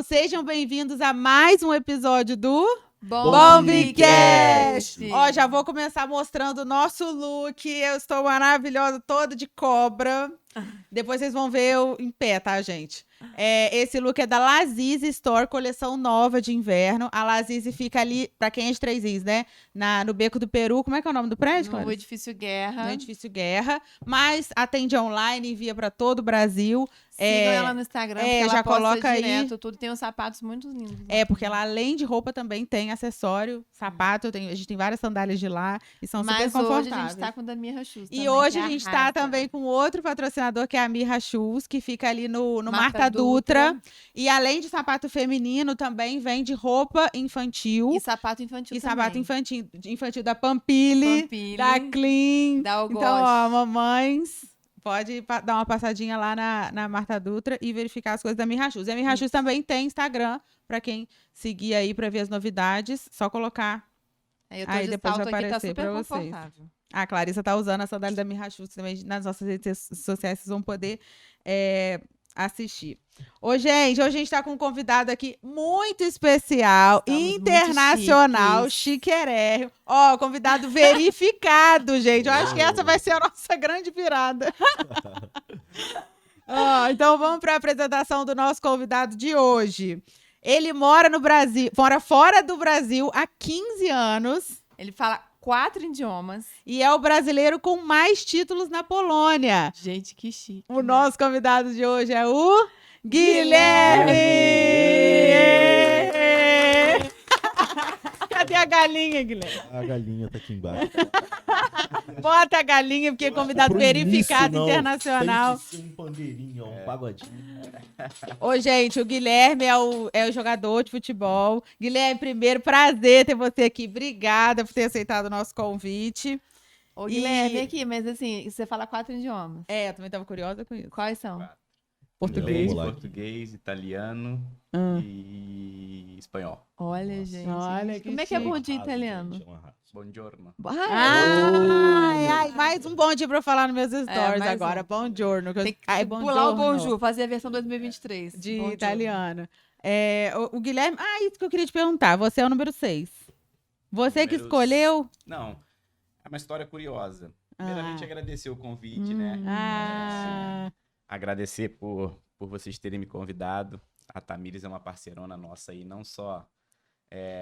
sejam bem-vindos a mais um episódio do Bombcast! Ó, já vou começar mostrando o nosso look. Eu estou maravilhosa, toda de cobra. Depois vocês vão ver eu em pé, tá, gente? Esse look é da Lazizi Store, coleção nova de inverno. A Lazizi fica ali, pra quem é de Três Rios, né? No Beco do Peru. Como é que é o nome do prédio, Clarice? No Edifício Guerra. No Edifício Guerra. Mas atende online, envia pra todo o Brasil. Sigam ela no Instagram, porque ela já posta coloca direto aí. tudo. Tem uns sapatos muito lindos. Porque ela, além de roupa, também tem acessório, sapato. A gente tem várias sandálias de lá e são super confortáveis. Hoje a gente tá com a da Mirra Shoes E também, hoje a gente tá também com outro patrocinador, que é a Mirra Shoes, que fica ali no Marta Dutra. E além de sapato feminino, também vende roupa infantil. E sapato infantil e também. Sapato infantil da Pampili, da Clean. Da Algoz. Então, ó, mamães... Pode dar uma passadinha lá na Marta Dutra e verificar as coisas da Mirra Shoes. E a Mirra Shoes também tem Instagram, para quem seguir aí para ver as novidades. Só colocar aí depois vai aparecer para vocês. A Clarissa tá usando a sandália da Mirra Shoes também nas nossas redes sociais. Vocês vão poder assistir. Gente, hoje a gente tá com um convidado aqui muito especial, internacional, chiquérrimo. Ó, convidado verificado, gente. Eu acho que essa vai ser a nossa grande virada. Então vamos para a apresentação do nosso convidado de hoje. Ele mora no Brasil, mora fora do Brasil há 15 anos. Ele fala 4 idiomas. E é o brasileiro com mais títulos na Polônia. Gente, que chique. O nosso convidado de hoje é o Guilherme! Cadê a galinha, Guilherme? A galinha tá aqui embaixo. Bota a galinha, porque é convidado verificado isso, internacional. Tem que ser um pandeirinho, um pagodinho. Gente, o Guilherme é o jogador de futebol. Guilherme, primeiro, prazer ter você aqui. Obrigada por ter aceitado o nosso convite. Ô, Guilherme, aqui, mas assim, você fala 4 idiomas. Eu também estava curiosa com isso. Quais são? Português, italiano e espanhol. Olha, gente. Olha, como é que é bom dia italiano? Buongiorno. Mais um bom dia pra eu falar nos meus stories agora. Buongiorno. Tem que pular o bonjour, fazer a versão 2023. De italiano. O Guilherme... isso que eu queria te perguntar. Você é o número 6. Você que escolheu? Não, é uma história curiosa. Primeiramente, agradecer o convite, né? Agradecer por vocês terem me convidado. A Tamires é uma parceirona nossa aí, não só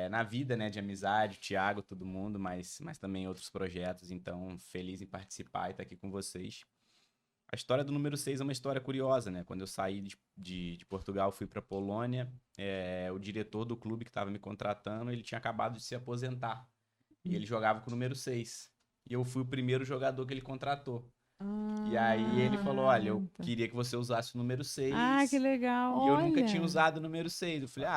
na vida, né, de amizade, o Thiago, todo mundo, mas também em outros projetos. Então, feliz em participar e estar aqui com vocês. A história do número 6 é uma história curiosa, né? Quando eu saí de Portugal, fui para Polônia, o diretor do clube que estava me contratando, ele tinha acabado de se aposentar. E ele jogava com o número 6. E eu fui o primeiro jogador que ele contratou. E aí ele falou, olha, eu queria que você usasse o número 6. Que legal. E eu nunca tinha usado o número 6. Eu falei,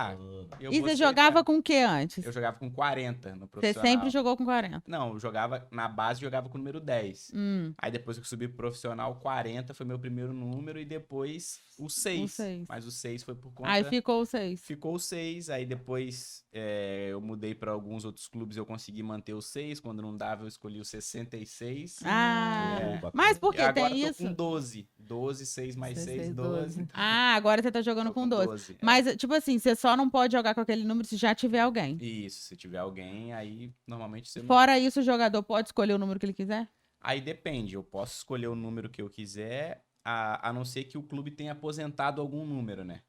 E você jogava com o que antes? Eu jogava com 40 no profissional. Você sempre jogou com 40? Não, eu jogava, na base, jogava com o número 10. Aí depois que eu subi pro profissional, 40 foi meu primeiro número e depois o 6. Mas o 6 foi por conta... Aí ficou o 6. Ficou o 6, aí depois eu mudei para alguns outros clubes, eu consegui manter o 6. Quando não dava, eu escolhi o 66. Mas por que tem isso? Agora tô com 12. 12, 6 mais 6, 12. Agora você tá jogando com 12. Mas, tipo assim, você só não pode jogar com aquele número se já tiver alguém. Isso, se tiver alguém, aí normalmente você não... Fora isso, o jogador pode escolher o número que ele quiser? Aí depende, eu posso escolher o número que eu quiser, a não ser que o clube tenha aposentado algum número, né?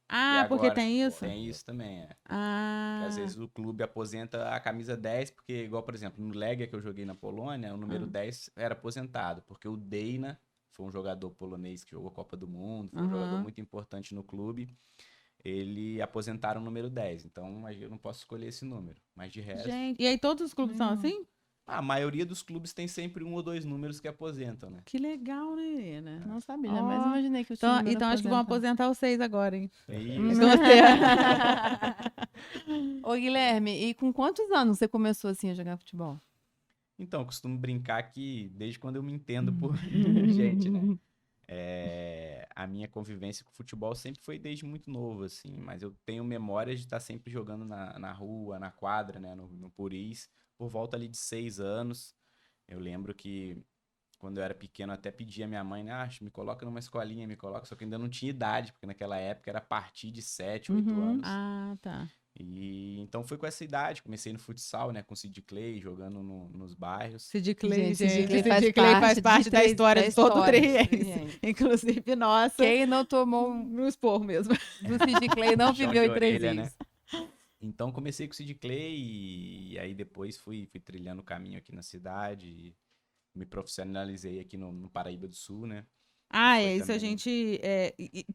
Porque tem isso? Tem isso também, Porque às vezes o clube aposenta a camisa 10, porque igual, por exemplo, no Legia que eu joguei na Polônia, o número 10 era aposentado, porque o Dejna foi um jogador polonês que jogou a Copa do Mundo, foi um jogador muito importante no clube. Ele aposentaram o número 10, então eu não posso escolher esse número, mas de resto... Gente, e aí todos os clubes são assim? A maioria dos clubes tem sempre 1 ou 2 números que aposentam, né? Que legal, né? Não sabia, mas imaginei que eu tinha Então acho que vão aposentar os 6 agora, hein? Isso. Ô, Guilherme, e com quantos anos você começou assim a jogar futebol? Então, eu costumo brincar que desde quando eu me entendo por gente, né? A minha convivência com o futebol sempre foi desde muito novo, assim, mas eu tenho memórias de estar sempre jogando na rua, na quadra, né, no Puris, por volta ali de 6 anos. Eu lembro que quando eu era pequeno, até pedi a minha mãe, né? Me coloca numa escolinha, me coloca. Só que eu ainda não tinha idade, porque naquela época era a partir de 7, 8 anos. Ah, tá. E então foi com essa idade. Comecei no futsal, né? Com o Sid Clay, jogando nos bairros. Sid Clay, Gente, gente. Sid Clay Sid Clay faz de parte da três- história da de todo o história, Triense. gente. Inclusive, nossa, Quem não tomou no expor mesmo. do Sid Clay não Choque viveu de em Três orelha, Rios. Então comecei com o Sid Clay e aí depois fui trilhando o caminho aqui na cidade. E me profissionalizei aqui no Paraíba do Sul, né? Ah, Foi é isso. A também. gente.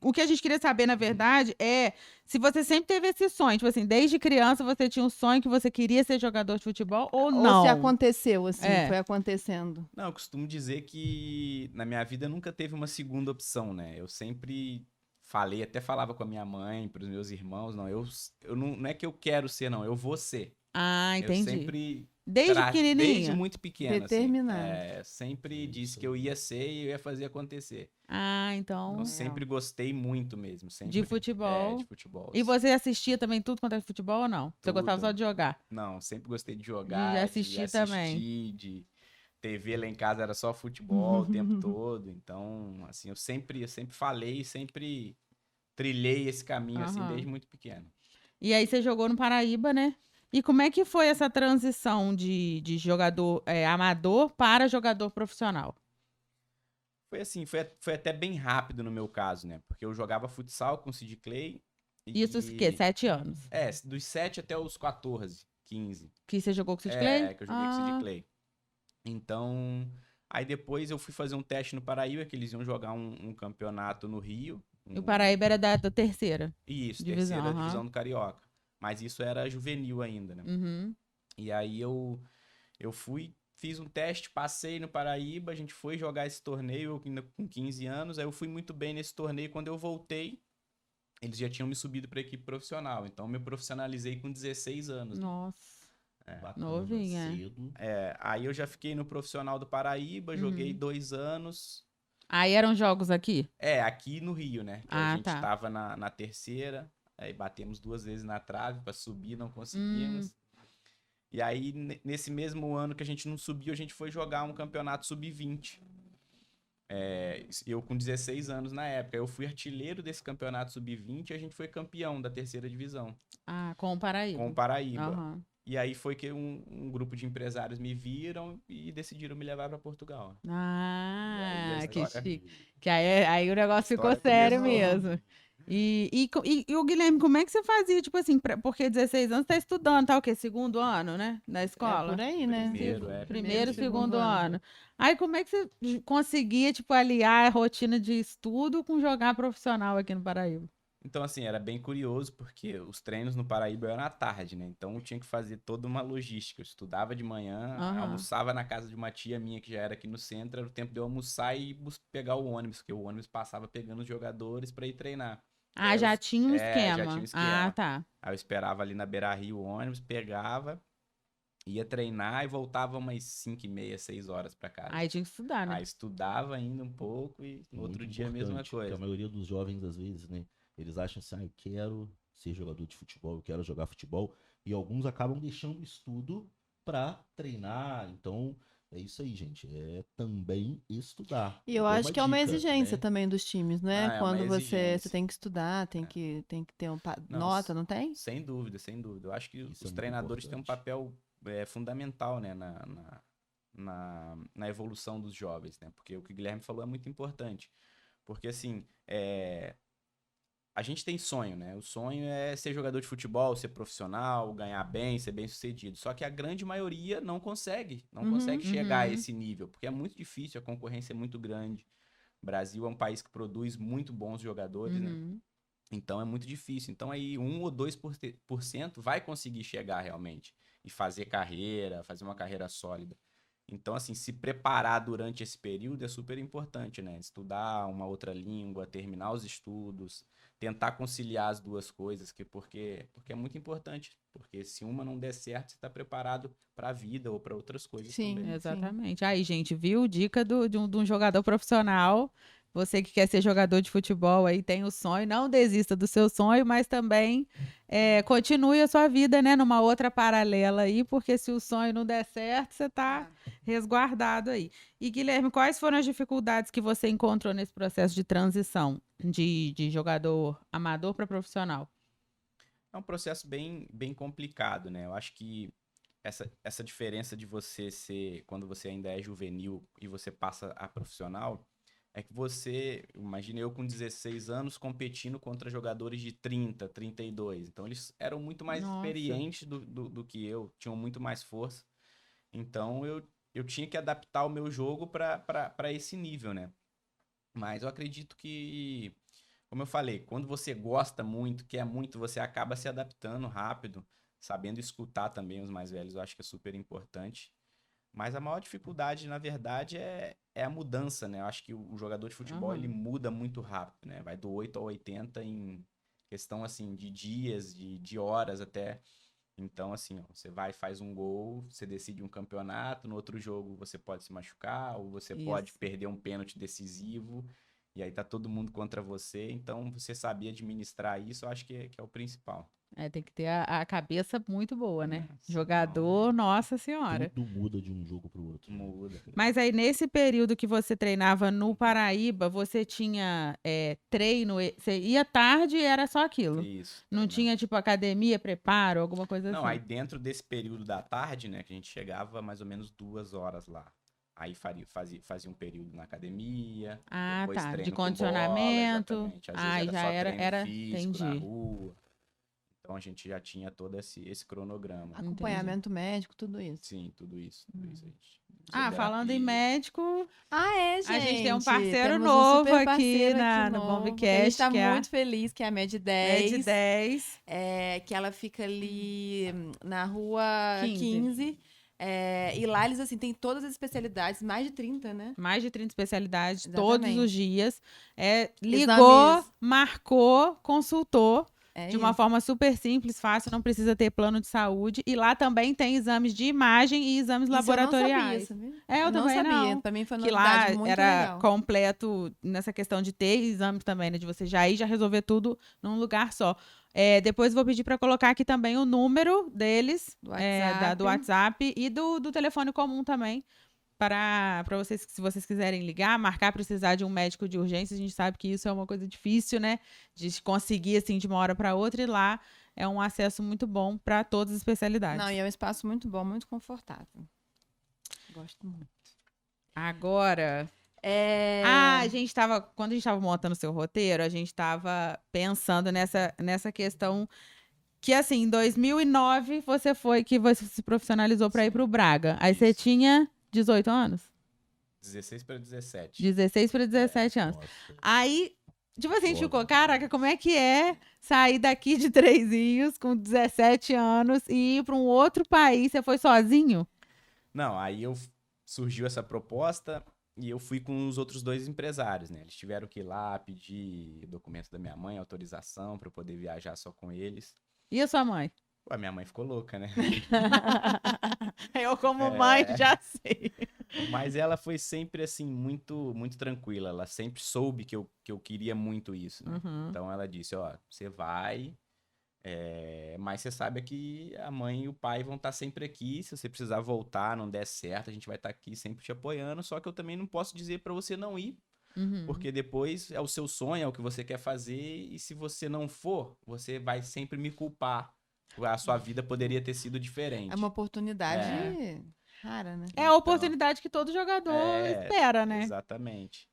O que a gente queria saber, na verdade, é se você sempre teve esse sonho. Tipo assim, desde criança você tinha um sonho que você queria ser jogador de futebol ou não? Ou se aconteceu, assim, É. foi acontecendo. Não, eu costumo dizer que na minha vida nunca teve uma segunda opção, né? Eu sempre falei, até falava com a minha mãe, para os meus irmãos, não, eu não é que eu quero ser, não, eu vou ser. Ah, entendi. Eu sempre Desde desde pequenininha? muito pequeno, Determinado. sempre disse que eu ia ser e eu ia fazer acontecer. Ah, então. Eu sempre gostei muito mesmo, sempre. De futebol. De futebol. E você assistia também tudo quanto é futebol ou não? Você gostava Tudo. só de jogar? Não, sempre gostei de jogar, De assistir também. de TV lá em casa era só futebol o tempo todo. Então, assim, eu sempre falei, sempre trilhei esse caminho assim Aham. desde muito pequeno. E aí você jogou no Paraíba, né? E como é que foi essa transição de jogador amador para jogador profissional? Foi assim, foi até bem rápido no meu caso, né? Porque eu jogava futsal com o Sid Clay. Isso o quê? 7 anos? Dos 7 até os 14, 15. Que você jogou com o Sid Clay? Que eu joguei com o Sid Clay. Então, aí depois eu fui fazer um teste no Paraíba, que eles iam jogar um campeonato no Rio. E o Paraíba era da terceira. Isso, divisão, terceira aham. divisão do Carioca. Mas isso era juvenil ainda, né? Uhum. E aí eu fui, fiz um teste, passei no Paraíba, a gente foi jogar esse torneio eu ainda com 15 anos, aí eu fui muito bem nesse torneio. Quando eu voltei, eles já tinham me subido para a equipe profissional. Então eu me profissionalizei com 16 anos. Nossa. Bacana, Novinha. cedo. Aí eu já fiquei no profissional do Paraíba, joguei 2 anos. Aí eram jogos aqui? Aqui no Rio, né? Que Ah, a gente tá. tava na terceira, aí batemos 2 vezes na trave para subir, não conseguimos. E aí, nesse mesmo ano que a gente não subiu, a gente foi jogar um campeonato sub-20. Eu com 16 anos na época. Eu fui artilheiro desse campeonato sub-20 e a gente foi campeão da terceira divisão, Ah, com o Paraíba. com o Paraíba. Aham. E aí foi que um grupo de empresários me viram e decidiram me levar para Portugal. Ah, E aí a que história- chique. Que aí o negócio ficou História sério começou. mesmo. E o Guilherme, como é que você fazia? Tipo assim, porque 16 anos tá estudando, tá o quê? Segundo ano, né? Da escola? É por aí, né? Primeiro, segundo ano. Aí como é que você conseguia, tipo, aliar a rotina de estudo com jogar profissional aqui no Paraíba? Então, assim, era bem curioso, porque os treinos no Paraíba eram à tarde, né? Então, eu tinha que fazer toda uma logística. Eu estudava de manhã, Aham. almoçava na casa de uma tia minha, que já era aqui no centro. Era o tempo de eu almoçar e pegar o ônibus, porque o ônibus passava pegando os jogadores para ir treinar. Ah, Aí já eu- tinha um já esquema. tinha um esquema. Ah, tá. Aí eu esperava ali na Beira-Rio o ônibus, pegava, ia treinar e voltava umas 5h30, 6 horas para casa. Aí tinha que estudar, né? Aí estudava ainda um pouco e no outro Muito dia a mesma importante, porque coisa. a maioria dos jovens, às vezes, né? Eles acham assim, eu quero ser jogador de futebol, eu quero jogar futebol. E alguns acabam deixando o estudo pra treinar. Então, é isso aí, gente. É também estudar. E eu Dou acho que é uma dica, exigência né? também dos times, né? Ah, é uma Quando você exigência. tem que estudar, tem que ter Não, nota, não tem? Sem dúvida, sem dúvida. Eu acho que Isso é os muito treinadores têm um importante. papel fundamental, né, na evolução dos jovens, né? Porque o que o Guilherme falou é muito importante. Porque, assim, a gente tem sonho, né? O sonho é ser jogador de futebol, ser profissional, ganhar bem, ser bem-sucedido. Só que a grande maioria não consegue chegar a esse nível, porque é muito difícil, a concorrência é muito grande. O Brasil é um país que produz muito bons jogadores, né? Uhum. Então é muito difícil. Então aí 1 ou 2% vai conseguir chegar realmente e fazer carreira, fazer uma carreira sólida. Então, assim, se preparar durante esse período é super importante, né? Estudar uma outra língua, terminar os estudos, tentar conciliar as duas coisas, porque é muito importante. Porque se uma não der certo, você está preparado para a vida ou para outras coisas Sim. também. Exatamente. Aí, gente, viu? Dica de um jogador profissional. Você que quer ser jogador de futebol aí, tem o sonho, não desista do seu sonho, mas também continue a sua vida, né, numa outra paralela aí, porque se o sonho não der certo, você tá resguardado aí. E, Guilherme, quais foram as dificuldades que você encontrou nesse processo de transição de jogador amador para profissional? É um processo bem complicado, né? Eu acho que essa diferença de você ser, quando você ainda é juvenil e você passa a profissional, é que imagina eu com 16 anos competindo contra jogadores de 30, 32. Então eles eram muito mais experientes do que eu, tinham muito mais força. Então eu tinha que adaptar o meu jogo para esse nível, né? Mas eu acredito que, como eu falei, quando você gosta muito, quer muito, você acaba se adaptando rápido, sabendo escutar também os mais velhos, eu acho que é super importante. Mas a maior dificuldade, na verdade, é a mudança, né? Eu acho que o jogador de futebol, ele muda muito rápido, né? Vai do 8 ao 80 em questão, assim, de dias, de horas até. Então, assim, ó, você vai, faz um gol, você decide um campeonato, no outro jogo você pode se machucar, ou você pode perder um pênalti decisivo, e aí tá todo mundo contra você. Então, você saber administrar isso, eu acho que é o principal. Tem que ter a cabeça muito boa, né? Nossa, Jogador, nossa senhora. Tudo muda de um jogo pro outro. Muda. Mas aí, nesse período que você treinava no Paraíba, você tinha treino, você ia tarde e era só aquilo? Isso. Não tinha, tipo, academia, preparo, alguma coisa assim? Não, aí dentro desse período da tarde, né, que a gente chegava mais ou menos 2 horas lá. Aí fazia um período na academia, depois tá, treino de com bola, condicionamento. exatamente. Às vezes já só era, treino físico na entendi. rua. Então a gente já tinha todo esse cronograma. Acompanhamento médico, tudo isso. Sim, tudo isso. A gente, Falando em médico, gente. a gente tem um parceiro Temos novo super aqui parceiro no novo, Bombcast. que a gente tá que é muito feliz, que é a Med10. Med10. Que ela fica ali na rua 15. 15. E lá eles, assim, tem todas as especialidades, mais de 30, né? Mais de 30 especialidades, Exatamente. todos os dias. Ligou, Exames. marcou, consultou. De uma isso. forma super simples, fácil, não precisa ter plano de saúde. E lá também tem exames de imagem e exames laboratoriais. Eu não sabia, eu também não sabia. não. Pra mim foi uma Que lá novidade muito era legal. completo nessa questão de ter exame também, né? De você já ir, já resolver tudo num lugar só. Depois vou pedir para colocar aqui também o número deles, do WhatsApp e do telefone comum também. Para vocês, se vocês quiserem ligar, marcar, precisar de um médico de urgência, a gente sabe que isso é uma coisa difícil, né? De conseguir, assim, de uma hora para outra, e lá é um acesso muito bom para todas as especialidades. Não, e é um espaço muito bom, muito confortável. Gosto muito. Agora, quando a gente estava montando o seu roteiro, a gente estava pensando nessa questão que, assim, em 2009, você se profissionalizou para ir para o Braga. Aí você tinha 18 anos? 16 para 17. 16 para 17 anos. Nossa. Aí, tipo assim, a gente ficou, caraca, como é que é sair daqui de Três Rios com 17 anos e ir para um outro país? Você foi sozinho? Não, aí surgiu essa proposta e eu fui com os outros 2 empresários, né? Eles tiveram que ir lá pedir documento da minha mãe, autorização para eu poder viajar só com eles. E a sua mãe? A minha mãe ficou louca, né? Eu, como mãe, já sei. Mas ela foi sempre, assim, muito, muito tranquila. Ela sempre soube que eu queria muito isso, né? Então ela disse, você vai, mas você sabe que a mãe e o pai vão estar sempre aqui. Se você precisar voltar, não der certo, a gente vai estar aqui sempre te apoiando. Só que eu também não posso dizer para você não ir, porque depois é o seu sonho, é o que você quer fazer. E se você não for, você vai sempre me culpar. A sua vida poderia ter sido diferente. É uma oportunidade rara, né? É a oportunidade que todo jogador espera, né? Exatamente.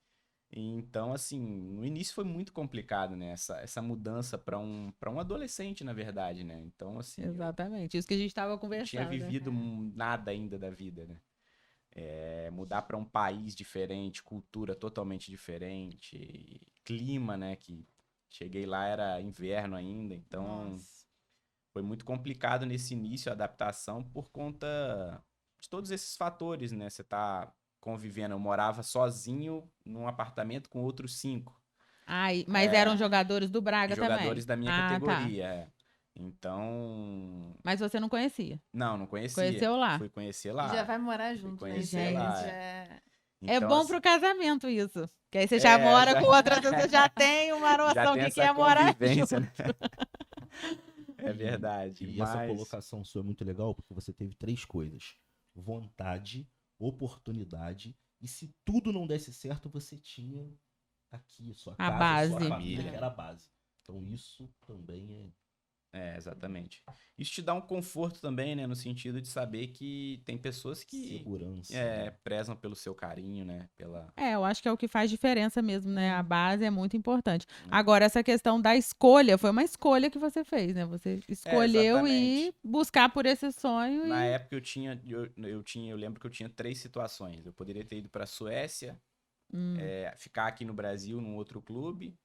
Então, assim, no início foi muito complicado, né? Essa mudança para um adolescente, na verdade, né? Então, assim... Exatamente, isso que a gente estava conversando. Não tinha vivido nada ainda da vida, né? Mudar para um país diferente, cultura totalmente diferente, clima, né? Que cheguei lá, era inverno ainda, então... Nossa. Foi muito complicado nesse início, a adaptação, por conta de todos esses fatores, né? Você tá convivendo. Eu morava sozinho num apartamento com outros 5. Mas eram jogadores do Braga também? Jogadores da minha categoria, Tá. Então... Mas você não conhecia? Não conhecia. Conheceu lá? Fui conhecer lá. Já vai morar junto. Conhecer lá. Então, é bom pro casamento isso. Que aí você já mora com outra, você já tem uma noção do que é morar junto. Né? É verdade. E essa colocação sua é muito legal porque você teve 3 coisas: vontade, oportunidade, e se tudo não desse certo, você tinha aqui sua A casa, base. sua família, É. que era a base. Então isso também Exatamente. Isso te dá um conforto também, né? No sentido de saber que tem pessoas que segurança. né? prezam pelo seu carinho, né? Pela... Eu acho que é o que faz diferença mesmo, né? A base é muito importante. Hum. Agora, essa questão da escolha, foi uma escolha que você fez, né? Você escolheu ir exatamente. buscar por esse sonho Na e... época eu lembro que eu tinha 3 situações. Eu poderia ter ido para a Suécia, ficar aqui no Brasil num outro clube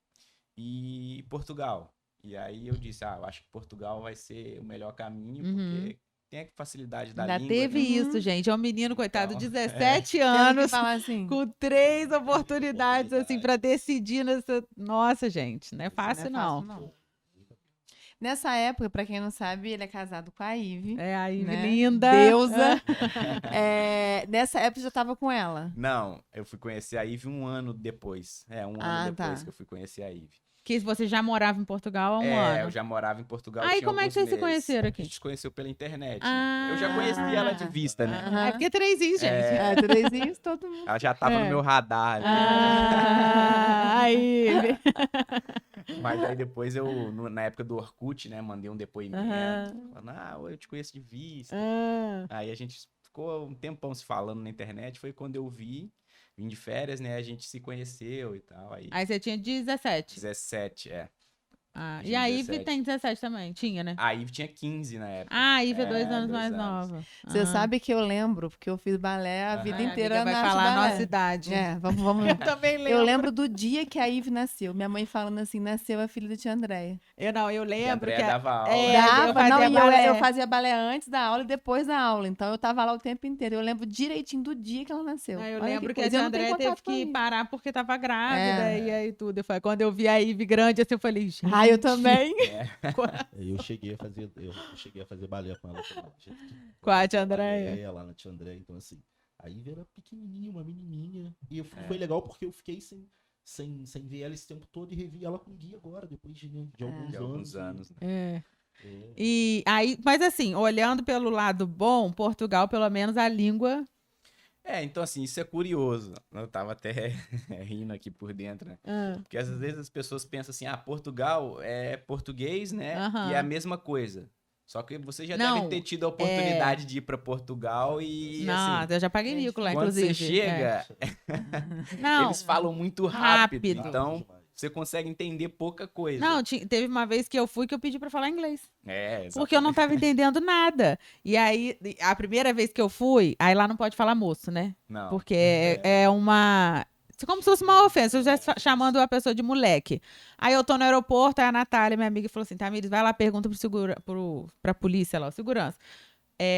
e Portugal. E aí eu disse, eu acho que Portugal vai ser o melhor caminho, porque tem a facilidade da Ainda língua, teve né? isso, gente. É um menino, coitado, Então, 17 Tendo que anos, falar assim. com 3 oportunidades, assim, pra decidir nessa... Nossa, gente, não é Não fácil, é não. fácil, não. Nessa época, pra quem não sabe, ele é casado com a Ivy. É a Ivy né? linda. Deusa. Nessa época já tava com ela. Não, eu fui conhecer a Ivy um ano depois. Um ano depois que eu fui conhecer a Ivy. Que você já morava em Portugal há um ano. Eu já morava em Portugal. Aí, tinha como é que alguns vocês se meses. conheceram aqui? A gente se conheceu pela internet. Ah. Né? Eu já conhecia ela de vista, né? Aham. É porque 3 isso, gente. Três todo mundo. Ela já tava no meu radar. Aí. Mas aí depois na época do Orkut, né, mandei um depoimento. Falando, eu te conheço de vista. Aí a gente ficou um tempão se falando na internet. Foi quando eu vim de férias, né? A gente se conheceu e tal. Aí Aí você tinha 17. 17, E a Ivy tem 17 também, tinha, né? A Ivy tinha 15 na época. A Ivy é 2 anos 2 mais anos. nova. Você sabe que eu lembro, porque eu fiz balé a vida inteira A amiga na vai falar a balé. nossa idade. Vamos. Eu também lembro. Eu lembro do dia que a Ivy nasceu. Minha mãe falando assim, nasceu a filha da tia Andréia. Eu lembro que... dava aula. eu fazia balé. Eu fazia balé antes da aula e depois da aula. Então eu tava lá o tempo inteiro. Eu lembro direitinho do dia que ela nasceu. Eu Olha lembro que a coisa, eu tia não tenho André teve contato com a que Ivy. parar porque tava grávida e aí tudo. Quando eu vi a Ivy grande, assim, eu falei, gente... Eu também. Eu cheguei a fazer balé com ela também. Com a tia Andréia. Lá na tia Andréia, então assim, a Ivy era pequenininha, uma menininha, e foi legal porque eu fiquei sem ver ela esse tempo todo e revi ela com guia agora, depois de alguns anos. Né? E aí, mas assim, olhando pelo lado bom, Portugal, pelo menos a língua... Então assim, isso é curioso. Eu tava até rindo aqui por dentro, né? Porque às vezes as pessoas pensam assim, Portugal é português, né? E é a mesma coisa. Só que você já deve ter tido a oportunidade de ir pra Portugal e assim, eu já paguei mico lá, quando inclusive. você chega, eles falam muito rápido. Então, você consegue entender pouca coisa. Não, teve uma vez que eu fui que eu pedi pra falar inglês. Exatamente. Porque eu não tava entendendo nada. E aí, a primeira vez que eu fui, aí lá não pode falar moço, né? Não. Porque é uma... Como se fosse uma ofensa, eu já chamando a pessoa de moleque. Aí eu tô no aeroporto, aí a Natália, minha amiga, falou assim, Tamires, vai lá, pergunta pra polícia lá, o segurança.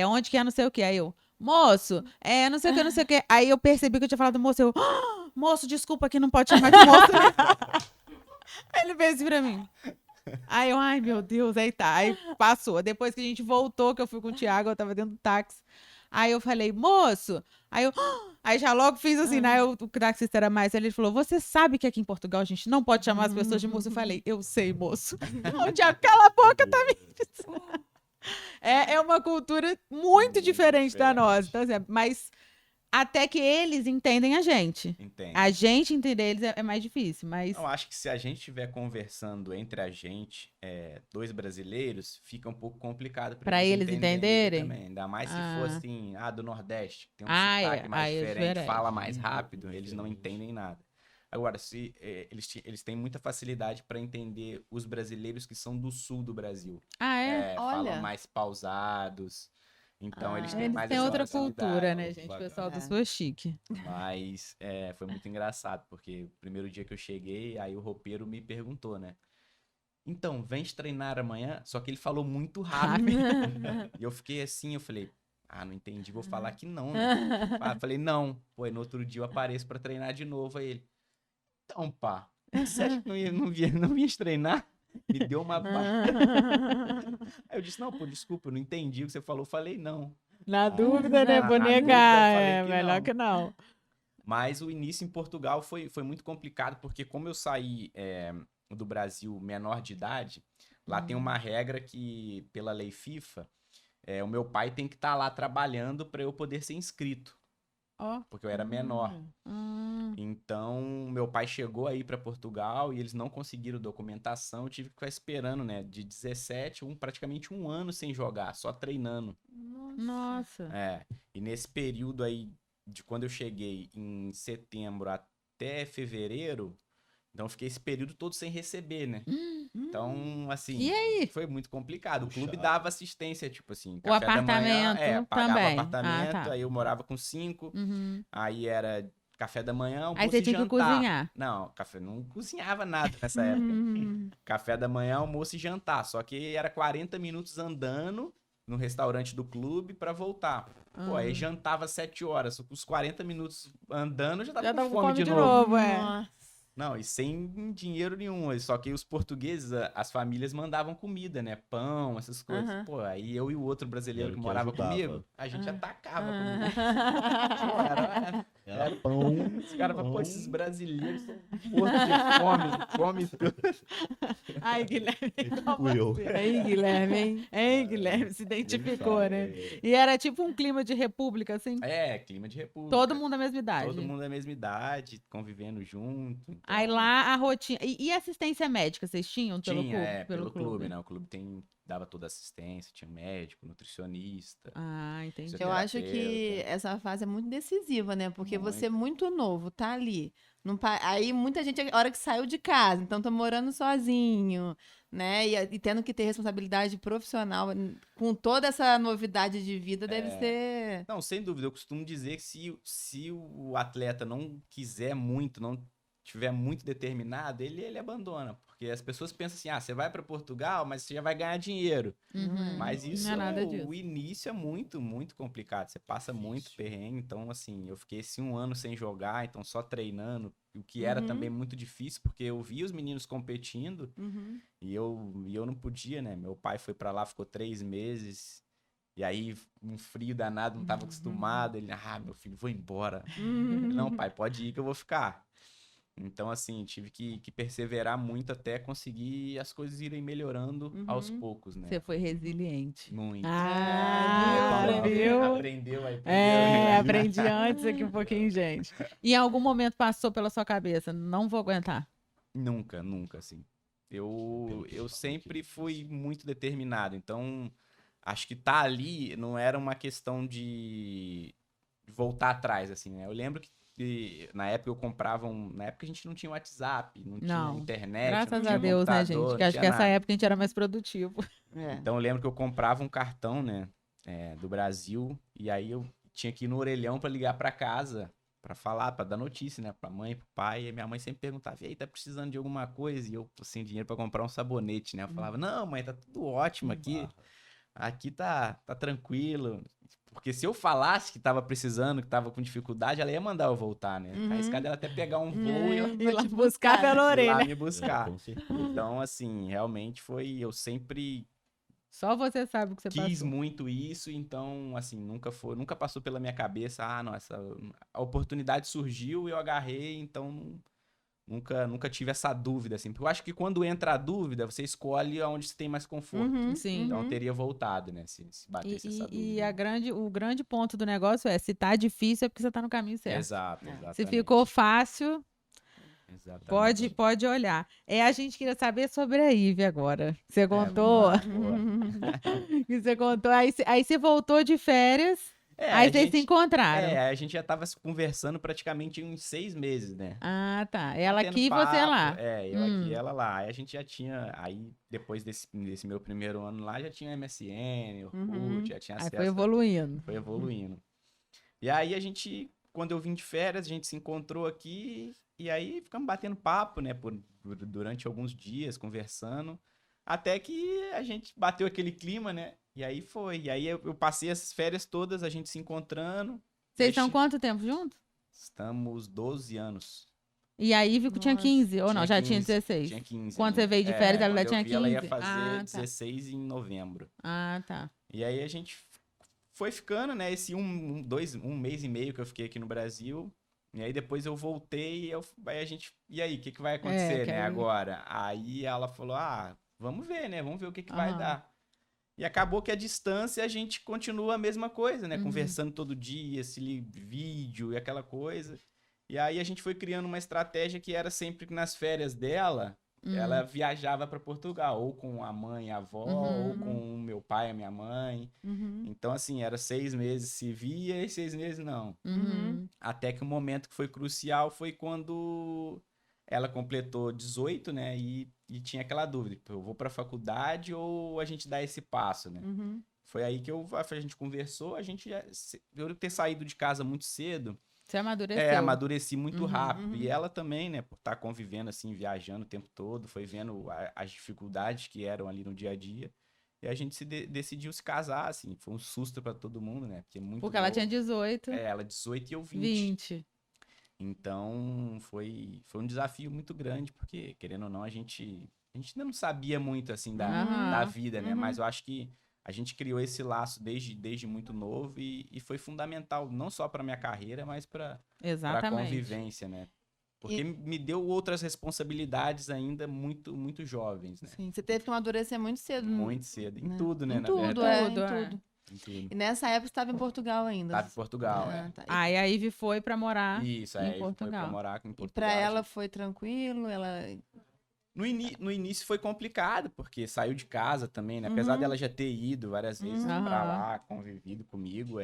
Onde que é não sei o quê? Aí eu, moço, não sei o que, não sei o quê. Aí eu percebi que eu tinha falado moço, moço, desculpa que não pode chamar de moço, né? Aí ele veio assim pra mim. Aí eu, ai meu Deus, aí tá. Aí passou. Depois que a gente voltou, que eu fui com o Thiago, eu tava dentro do táxi. Aí eu falei, moço. Aí eu, aí já logo fiz assim, né? O taxista era mais. Ele falou, você sabe que aqui em Portugal a gente não pode chamar as pessoas de moço? Eu falei, eu sei, moço. O Thiago, cala a boca, tá me... É uma cultura muito diferente da nossa. Então, assim, mas até que eles entendem a gente. Entende. A gente entender eles é mais difícil, mas... Eu acho que se a gente estiver conversando entre a gente, 2 brasileiros, fica um pouco complicado pra eles entenderem. Também. Ainda mais se fosse assim, do Nordeste, que tem um sotaque mais diferente, fala mais rápido, eles não entendem nada. Agora, se eles têm muita facilidade para entender os brasileiros que são do sul do Brasil. Olha. Falam mais pausados. Então, eles têm mais tem essa outra facilidade. cultura, né, gente? O pessoal do sul é chique. Mas foi muito engraçado, porque o primeiro dia que eu cheguei, aí o roupeiro me perguntou, né? Então, vem treinar amanhã? Só que ele falou muito rápido. E eu fiquei assim, eu falei, não entendi, vou falar que não, né? Eu falei, não. Pô, e no outro dia eu apareço pra treinar de novo. Aí ele, então, pá, você acha que não vinha treinar? Me deu uma barra. Aí eu disse, não, pô, desculpa, eu não entendi o que você falou. Eu falei, não. Na dúvida, né? Vou negar. Melhor que não. Mas o início em Portugal foi muito complicado, porque como eu saí do Brasil menor de idade, lá tem uma regra que, pela lei FIFA, o meu pai tem que estar lá trabalhando para eu poder ser inscrito. Ó. porque eu era menor. Então, meu pai chegou aí para Portugal e eles não conseguiram documentação. Eu tive que ficar esperando, né? De 17, praticamente um ano sem jogar, só treinando. Nossa. E nesse período aí, de quando eu cheguei em setembro até fevereiro, então eu fiquei esse período todo sem receber, né? Então, assim, E aí? foi muito complicado. O clube Puxado. dava assistência, tipo assim, O café da manhã, apartamento pagava também. apartamento, Ah, tá. aí eu morava com 5, aí era café da manhã, almoço Aí você e tinha que jantar. cozinhar. Não, não cozinhava nada nessa época. Café da manhã, almoço e jantar. Só que era 40 minutos andando no restaurante do clube pra voltar. Pô, aí jantava 7 horas. Os 40 minutos andando, eu já tava com fome de novo. é. Não, e sem dinheiro nenhum. Só que os portugueses, as famílias mandavam comida, né? Pão, essas coisas. Pô, aí eu e o outro brasileiro Era o que que morava ajudava. comigo, a gente atacava comida. Pô, Era pão. os caras falam, pô, pão. esses brasileiros são mortos de fome, come tudo. Ai, Guilherme. Fui eu. Aí, Guilherme, hein? Hein, Guilherme? Se identificou, Ele né? sabe. E era tipo um clima de república, assim? Clima de república. Todo mundo da mesma idade. Todo mundo da mesma idade, convivendo junto. Então, Aí lá a rotina. E assistência médica, vocês tinham pelo tinha, clube? pelo clube, né? O clube dava toda assistência, tinha médico, nutricionista. Ah, entendi. Eu acho que Fisioterapeuta. essa fase é muito decisiva, né? Porque Muito. você é muito novo, tá ali. Aí muita gente, a hora que saiu de casa, então tá morando sozinho, né? E tendo que ter responsabilidade profissional, com toda essa novidade de vida, deve ser. Não, sem dúvida, eu costumo dizer que se o atleta não quiser muito, não tiver muito determinado, ele abandona. Porque as pessoas pensam assim, você vai para Portugal, mas você já vai ganhar dinheiro. Mas isso, Não é nada disso. o início é muito, muito complicado. Você passa muito perrengue. Então, assim, eu fiquei esse um ano sem jogar, então só treinando. O que era também muito difícil, porque eu via os meninos competindo e eu não podia, né? Meu pai foi para lá, ficou 3 meses. E aí, um frio danado, não tava acostumado. Ele, meu filho, vou embora. Não, pai, pode ir que eu vou ficar. Então, assim, tive que perseverar muito até conseguir as coisas irem melhorando aos poucos, né? Você foi resiliente. Muito. Viu? Aprendeu aí. Aprendi antes aqui um pouquinho, gente. E em algum momento passou pela sua cabeça, não vou aguentar. Nunca, assim. Eu sempre fui muito determinado, então acho que tá ali não era uma questão de voltar atrás, assim, né? Eu lembro que na época eu comprava na época a gente não tinha WhatsApp, não tinha internet, Graças não tinha a Deus, né, computador, gente? Que não acho que tinha essa nada. época a gente era mais produtivo. Então eu lembro que eu comprava um cartão, né, do Brasil, e aí eu tinha que ir no orelhão pra ligar pra casa, pra falar, pra dar notícia, né, pra mãe, pro pai, e minha mãe sempre perguntava, e aí, tá precisando de alguma coisa? E eu sem dinheiro pra comprar um sabonete, né, eu falava, não, mãe, tá tudo ótimo aqui tá tranquilo. Porque se eu falasse que tava precisando, que tava com dificuldade, ela ia mandar eu voltar, né? Arriscado ela até pegar um voo e Ir lá buscar pela orelha. lá me buscar. Com certeza. Então, assim, realmente eu sempre Só você sabe o que você quis passou. muito isso, então, assim, nunca passou pela minha cabeça, a oportunidade surgiu e eu agarrei, então nunca tive essa dúvida, assim. Porque eu acho que quando entra a dúvida, você escolhe onde você tem mais conforto. Sim. Então eu teria voltado, né? Se batesse essa dúvida. E o grande ponto do negócio é, se tá difícil é porque você tá no caminho certo. Exatamente. Se ficou fácil, Exatamente. pode olhar. A gente queria saber sobre a Ivy agora. Você contou? Que você contou. Aí você voltou de férias, aí vocês se encontraram. A gente já tava conversando praticamente uns 6 meses, né? Ah, tá. Ela Tendo aqui e você papo, lá. Eu aqui e ela lá. Aí a gente já tinha, depois desse meu primeiro ano lá, já tinha MSN, Orkut, já tinha Aí acesso. foi evoluindo. Foi evoluindo. E aí quando eu vim de férias, a gente se encontrou aqui e aí ficamos batendo papo, né, durante alguns dias, conversando, até que a gente bateu aquele clima, né, e aí foi. E aí eu passei essas férias todas, a gente se encontrando. Vocês estão quanto tempo juntos? Estamos 12 anos. E a Ivy tinha 15, ou não? Já tinha 15, 16? Tinha 15. Quando você veio de férias, ela já tinha 15? Ela ia fazer tá. 16 em novembro. Ah, tá. E aí a gente foi ficando, né? Esse um mês e meio que eu fiquei aqui no Brasil. E aí depois eu voltei aí a gente... E aí, o que vai acontecer, né, agora? Aí ela falou, vamos ver, né? Vamos ver o que vai dar. E acabou que a distância a gente continua a mesma coisa, né? Uhum. Conversando todo dia, vídeo e aquela coisa. E aí a gente foi criando uma estratégia que era sempre que nas férias dela, ela viajava para Portugal, ou com a mãe e a avó, ou com o meu pai e a minha mãe. Então, assim, era 6 meses se via e 6 meses não. Até que o momento que foi crucial foi quando ela completou 18, né? E tinha aquela dúvida, tipo, eu vou pra faculdade ou a gente dá esse passo, né? Foi aí que a gente conversou, eu ter saído de casa muito cedo, Você amadureceu. amadureci muito rápido. E ela também, né, por estar convivendo assim, viajando o tempo todo, foi vendo as dificuldades que eram ali no dia a dia. E a gente decidiu se casar, assim, foi um susto pra todo mundo, né? Porque ela tinha 18. Ela 18 e eu 20. 20. Então, foi um desafio muito grande, porque, querendo ou não, a gente ainda não sabia muito, assim, da vida, né? Mas eu acho que a gente criou esse laço desde muito novo e foi fundamental, não só para minha carreira, mas para a convivência, né? Porque me deu outras responsabilidades ainda muito, muito jovens, né? Sim, você teve que amadurecer muito cedo. Muito cedo, em tudo, né? Em tudo, na verdade. em tudo. E nessa época você estava em Portugal ainda. Estava em Portugal, Tá. E a Ivy foi pra morar Isso, em Portugal. Foi pra morar em Portugal. E pra ela foi tranquilo? No início foi complicado, porque saiu de casa também, né? Apesar dela já ter ido várias vezes pra lá, convivido comigo,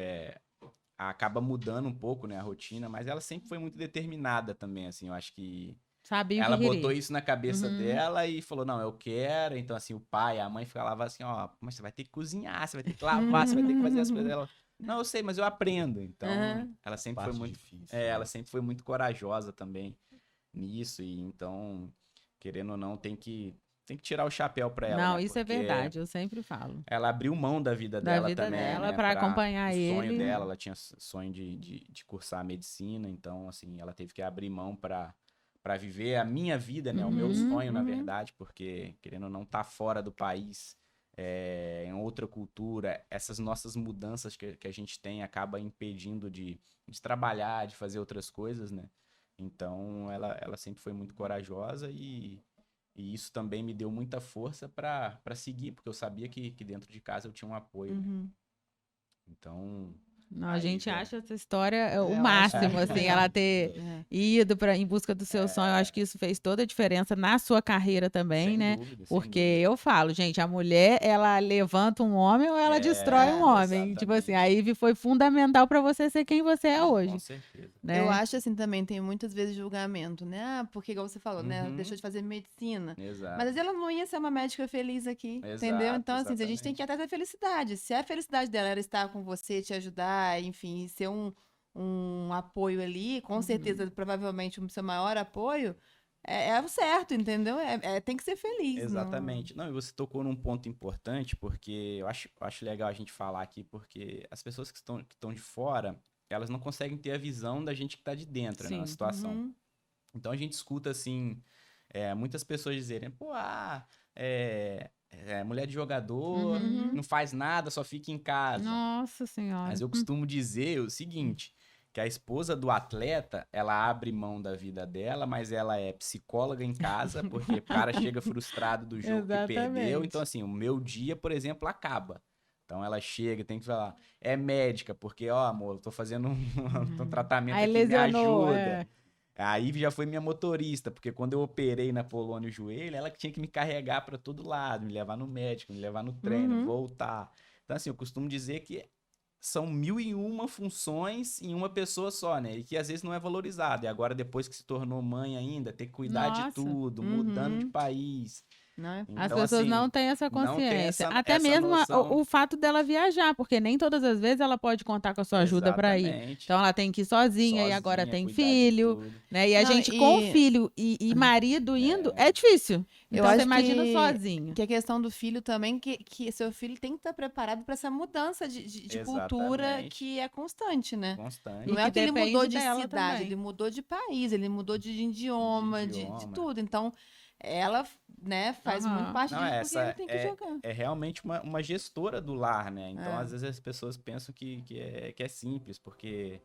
acaba mudando um pouco, né, a rotina, mas ela sempre foi muito determinada também, assim, eu acho que sabia ela que queria. botou isso na cabeça dela e falou, não, eu quero. Então, assim, o pai, a mãe falavam assim, ó, mas você vai ter que cozinhar, você vai ter que lavar, você vai ter que fazer as coisas. Ela, não, eu sei, mas eu aprendo. Então, ela sempre foi muito difícil, ela sempre foi muito corajosa também nisso. E então, querendo ou não, tem que tirar o chapéu pra ela. Não, né? isso é Porque verdade, eu sempre falo. ela abriu mão da vida dela também, dela né? pra acompanhar o sonho ele. dela, ela tinha sonho de cursar medicina, então, assim, ela teve que abrir mão pra viver a minha vida, né? O meu sonho, na verdade, porque, querendo ou não, tá fora do país, em outra cultura, essas nossas mudanças que a gente tem acaba impedindo de trabalhar, de fazer outras coisas, né? Então, ela sempre foi muito corajosa e isso também me deu muita força para seguir, porque eu sabia que dentro de casa eu tinha um apoio, né? Então... Não, a gente acha essa história o máximo, assim, ela ter ido em busca do seu sonho. Eu acho que isso fez toda a diferença na sua carreira também, sem né? dúvida, Porque eu falo, gente, a mulher, ela levanta um homem ou ela destrói um homem. Exatamente. Tipo assim, a Ivy foi fundamental para você ser quem você é hoje. Com certeza. Né? Eu acho assim também, tem muitas vezes julgamento, né? Ah, porque, igual você falou, né? Deixou de fazer medicina. Exato. Mas ela não ia ser uma médica feliz aqui, Exato, entendeu? Então, assim, a gente exatamente. tem que ir atrás da felicidade. Se a felicidade dela era estar com você, te ajudar, enfim, ser um apoio ali, com certeza, provavelmente, o seu maior apoio, é o certo, entendeu? Tem que ser feliz. Exatamente. Não, e você tocou num ponto importante, porque eu acho legal a gente falar aqui, porque as pessoas que estão de fora, elas não conseguem ter a visão da gente que está de dentro, né, na situação. Então a gente escuta, assim, muitas pessoas dizerem, pô, mulher de jogador, não faz nada, só fica em casa. Nossa Senhora. Mas eu costumo dizer o seguinte, que a esposa do atleta, ela abre mão da vida dela, mas ela é psicóloga em casa, porque o cara chega frustrado do jogo que perdeu. Então, assim, o meu dia, por exemplo, acaba. Então, ela chega, tem que falar, é médica, porque, ó, amor, eu tô fazendo um tratamento Aí aqui, lesionou, me ajuda. A Ivy já foi minha motorista, porque quando eu operei na Polônia o joelho, ela que tinha que me carregar para todo lado, me levar no médico, me levar no treino, voltar. Então, assim, eu costumo dizer que são 1001 funções em uma pessoa só, né? E que às vezes não é valorizado. E agora, depois que se tornou mãe ainda, ter que cuidar de tudo, mudando de país. Não, as pessoas assim, não têm essa consciência. Até essa mesmo noção. o fato dela viajar, porque nem todas as vezes ela pode contar com a sua ajuda para ir. Então ela tem que ir sozinha e agora tem filho, né? E a gente com filho e marido indo é difícil. Então você imagina sozinho. Que a questão do filho também, que seu filho tem que estar preparado para essa mudança de cultura que é constante, né? Constante. Não é que ele mudou de cidade, também. ele mudou de país, ele mudou de idioma, de tudo. Então, ela, né, faz muito parte disso, porque ele tem que jogar. É realmente uma gestora do lar, né? Então, às vezes as pessoas pensam que é simples, porque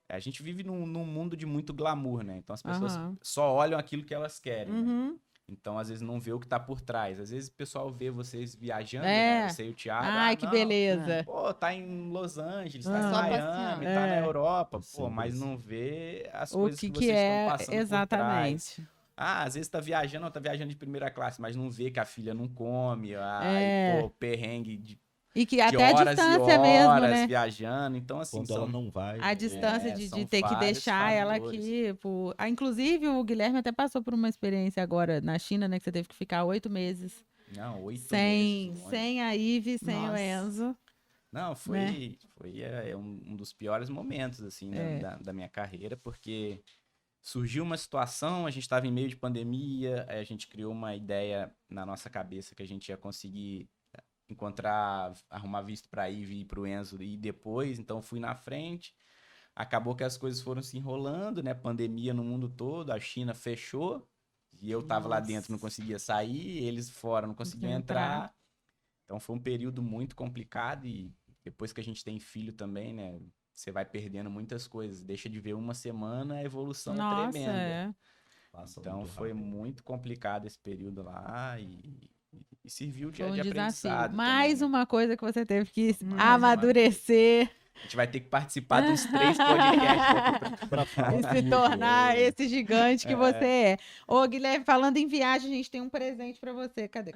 a gente vive num mundo de muito glamour, né? Então, as pessoas só olham aquilo que elas querem. Né? Então, às vezes, não vê o que tá por trás. Às vezes, o pessoal vê vocês viajando, É. né? Você e o Thiago. Ai, que não, beleza. Pô, tá em Los Angeles, tá Ah. em Só Miami, passeando. tá na É. Europa. Pô, Sempre mas assim. não vê as O coisas que que que vocês estão é passando por trás. exatamente. Às vezes tá viajando, tá viajando de primeira classe, mas não vê que a filha não come. É. Pô, perrengue de E que de até a horas e distância mesmo, horas né? viajando. Então, assim, Quando são... ela não vai. A distância de são ter que vários deixar ela fatores. aqui. Inclusive, o Guilherme até passou por uma experiência agora na China, né? Que você teve que ficar 8 meses Não, 8 sem, meses longe. sem a Ive, sem o Nossa. Enzo. Não, foi um dos piores momentos, assim, né, da minha carreira, porque surgiu uma situação, a gente estava em meio de pandemia, aí a gente criou uma ideia na nossa cabeça que a gente ia conseguir arrumar visto para ir e para o Enzo e depois, então fui na frente. Acabou que as coisas foram se enrolando, né? Pandemia no mundo todo, a China fechou e eu tava lá dentro, não conseguia sair, eles fora não conseguiam entrar. Então foi um período muito complicado e depois que a gente tem filho também, né? Você vai perdendo muitas coisas, deixa de ver uma semana, a evolução é tremenda. Passa Então muito foi rápido. muito complicado esse período lá e serviu de Foi um desafio. aprendizado. Mais também, né? uma coisa que você teve que Mais amadurecer A gente vai ter que participar dos 3 podcasts. Pra falar e se tudo, tornar né? esse gigante que você é. Ô, Guilherme, falando em viagem, a gente tem um presente pra você. Cadê?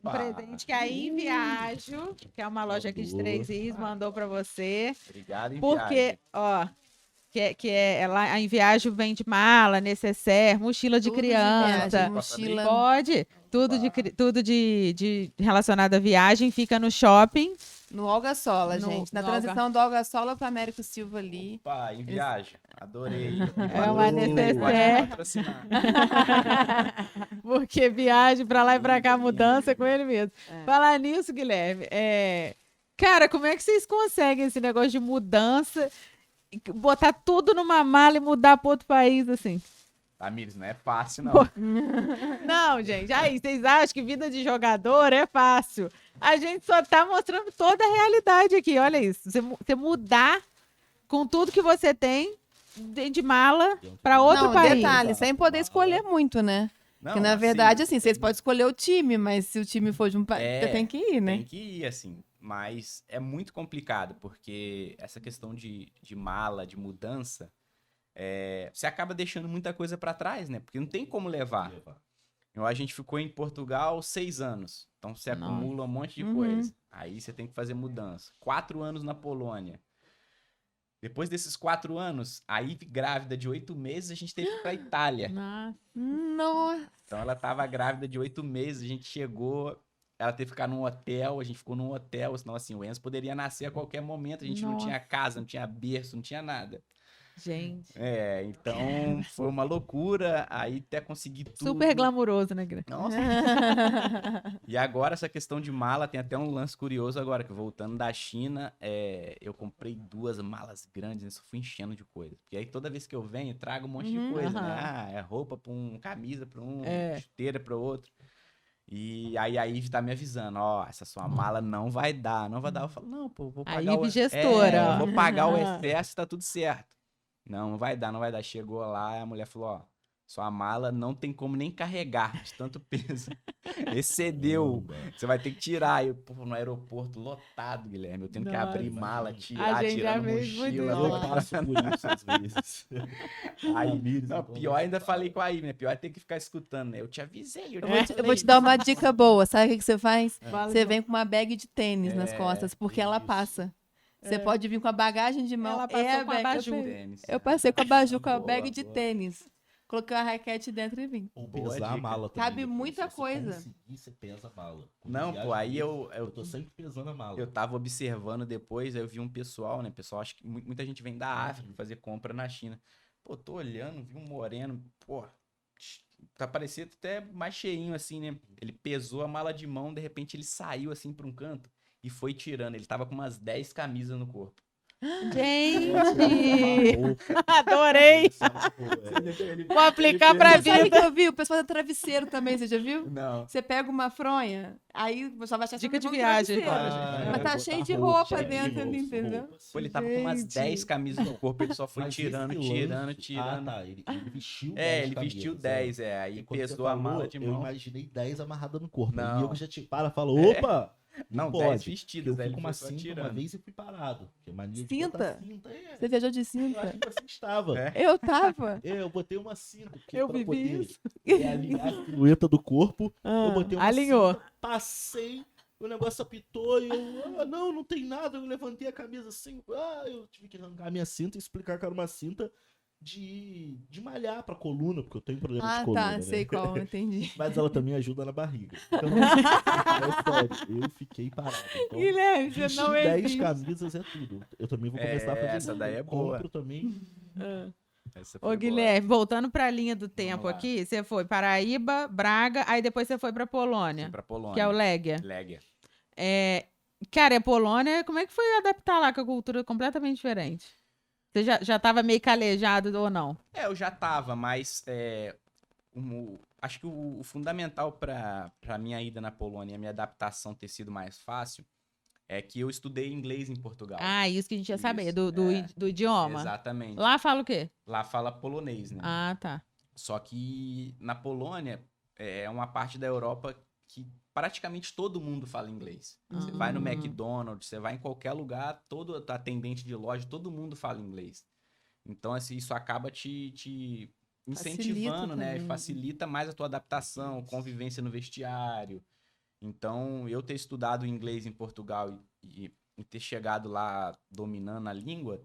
Um presente que a Inviajo, que é uma loja aqui de Três Rios, mandou pra você. Obrigado, Porque, Inviagem. ó, a Inviajo vende mala, necessaire, mochila de Tudo de criança. viagem, Posso abrir? mochila. Pode. Tudo de relacionado à viagem fica no shopping. No Olga Sola, No- gente. Na no transição do Olga Sola para Américo Silva ali. Opa, em viagem. Adorei. É uma necessaire. Pode patrocinar. Porque viagem pra lá e pra cá, mudança com ele mesmo. Falar nisso, Guilherme, cara, como é que vocês conseguem esse negócio de mudança, botar tudo numa mala e mudar para outro país, assim? Tamires, não é fácil, não. Não, gente, aí vocês acham que vida de jogador é fácil. A gente só tá mostrando toda a realidade aqui, olha isso. Você mudar com tudo que você tem de mala para outro Não, país. detalhe, sem poder escolher muito, né? Não, Porque, na verdade, assim, vocês podem escolher o time, mas se o time for de um país, você tem que ir, né? Tem que ir, assim. Mas é muito complicado, porque essa questão de mala, de mudança, você acaba deixando muita coisa pra trás, né? Porque não tem como levar. Então, a gente ficou em Portugal 6 anos. Então, você Nossa. acumula um monte de Uhum. coisa. Aí, você tem que fazer mudança. 4 anos na Polônia. Depois desses 4 anos, aí grávida de 8 meses, a gente teve que ir pra Itália. Nossa. Nossa. Então, ela tava grávida de 8 meses, a gente chegou... Ela teve que ficar num hotel, a gente ficou num hotel, senão assim, o Enzo poderia nascer a qualquer momento, a gente não tinha casa, não tinha berço, não tinha nada. Gente, Então foi uma loucura, aí até conseguir tudo. super glamuroso, né, Guilherme? Nossa. E agora essa questão de mala, tem até um lance curioso agora, que voltando da China, eu comprei 2 malas grandes, isso fui enchendo de coisa. Porque aí toda vez que eu venho, trago um monte de coisa, né? Aham. É roupa pra um, camisa pra um, chuteira pra outro. E aí a Ivy tá me avisando, ó, essa sua mala não vai dar, não vai dar. Eu falo, não, pô, vou A pagar Ivy gestora, ó. eu vou pagar o excesso, tá tudo certo. Não vai dar, não vai dar. Chegou lá, a mulher falou, ó, sua mala não tem como nem carregar de tanto peso. Excedeu. Você vai ter que tirar. Eu, pô, no aeroporto lotado, Guilherme. Eu tendo que abrir Nossa. mala, A tirar, gente já tirando fez muito mochila. isso. Eu botando- passo por isso às vezes. Aí, Tamires, não, então, pior ainda falei com a Ivy, né? Pior é ter que ficar escutando, né? Eu te avisei. Eu vou te dar uma dica boa. Sabe o que você faz? Fala Você então. vem com uma bag de tênis nas costas, porque ela isso. passa. Você pode vir com a bagagem de mão Ela passou e a com a bag. abajur. Eu passei com a abajur, com a Boa, bag de boa. tênis. Coloquei a raquete dentro e vim. Ou Boa pesar a dica. mala também. Cabe depois. muita Se você coisa. conseguir, você pesa a mala. Quando Não, viaja pô, aí comigo, eu tô sempre pesando a mala. Eu tava observando depois, aí eu vi um pessoal, né? Pessoal, acho que muita gente vem da África fazer compra na China. Pô, tô olhando, vi um moreno, pô, tá parecendo até mais cheinho assim, né? Ele pesou a mala de mão, de repente ele saiu assim pra um canto e foi tirando. Ele tava com umas 10 camisas no corpo. Gente! Roupa, Adorei! Vou aplicar pra Sabe o que vida. eu vi? O pessoal da travesseiro também, você já viu? Não. Você pega uma fronha, aí o pessoal vai achar que Dica tá de levando viagem. travesseiro. Mas tá cheio de roupa dentro ali, entendeu? Pô, ele tava com umas Gente. 10 camisas no corpo, ele só foi Mas tirando, esse tirando, lance- tirando. Ah, tá. Ele vestiu 10 É, ele vestiu camisas, 10, aí E quando você pesou a falou, mala de eu mão. imaginei 10 amarradas no corpo. Não. E eu já te falo, opa! Não, pode. 10 vestidos, Eu aí fui ele com uma foi só cinta uma tirando. vez e fui parado. Porque mania de Cinta? botar cinta. Você viajou de Eu acho cinta? que você estava. É. Eu tava. Eu botei uma cinta, porque Eu pra vivi poder isso. alinhar a silhueta do corpo, eu botei uma alinhou. cinta, passei, o negócio apitou e eu, não tem nada, eu levantei a camisa assim, eu tive que arrancar a minha cinta e explicar que era uma cinta de malhar pra coluna, porque eu tenho problema de Ah, coluna, tá, né? sei qual, entendi. Mas ela também ajuda na barriga. Então, é sério, eu fiquei parado. Então, Guilherme, você vestir não 10 existe. camisas é tudo. Eu também vou começar a fazer essa isso. daí é Eu boa. compro também. Essa Ô, foi boa. Guilherme, voltando pra linha do tempo lá. aqui, você foi Paraíba, Braga, aí depois você foi pra Polônia, Fui pra Polônia. que é o Legia. Legia. Cara, a Polônia, como é que foi adaptar lá com a cultura completamente diferente? Você já tava meio calejado ou não? Eu já tava, mas acho que o fundamental pra minha ida na Polônia e a minha adaptação ter sido mais fácil é que eu estudei inglês em Portugal. Ah, isso que a gente ia saber, Isso, do idioma. Exatamente. Lá fala o quê? Lá fala polonês, né? Ah, tá. Só que na Polônia é uma parte da Europa que praticamente todo mundo fala inglês. Você vai no McDonald's, você vai em qualquer lugar, todo atendente de loja, todo mundo fala inglês. Então, assim, isso acaba te incentivando, Facilita né? também. Facilita mais a tua adaptação, convivência no vestiário. Então, eu ter estudado inglês em Portugal e ter chegado lá dominando a língua,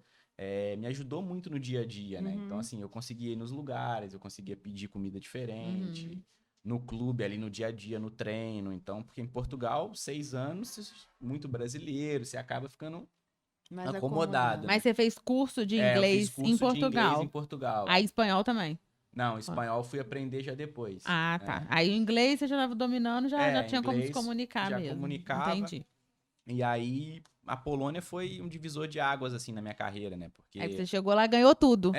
me ajudou muito no dia a dia, né? Então, assim, eu conseguia ir nos lugares, eu conseguia pedir comida diferente, no clube, ali no dia a dia, no treino. Então, porque em Portugal, 6 anos, muito brasileiro, você acaba ficando Mais acomodado. Mas você fez curso de eu inglês fiz curso em de Portugal. inglês em Portugal. Aí espanhol também. Não, espanhol fui aprender já depois. Ah, tá. Aí o inglês você já tava dominando, já tinha como se inglês, comunicar já mesmo. comunicava. Entendi. E aí, a Polônia foi um divisor de águas, assim, na minha carreira, né? Porque... Aí você chegou lá e ganhou tudo.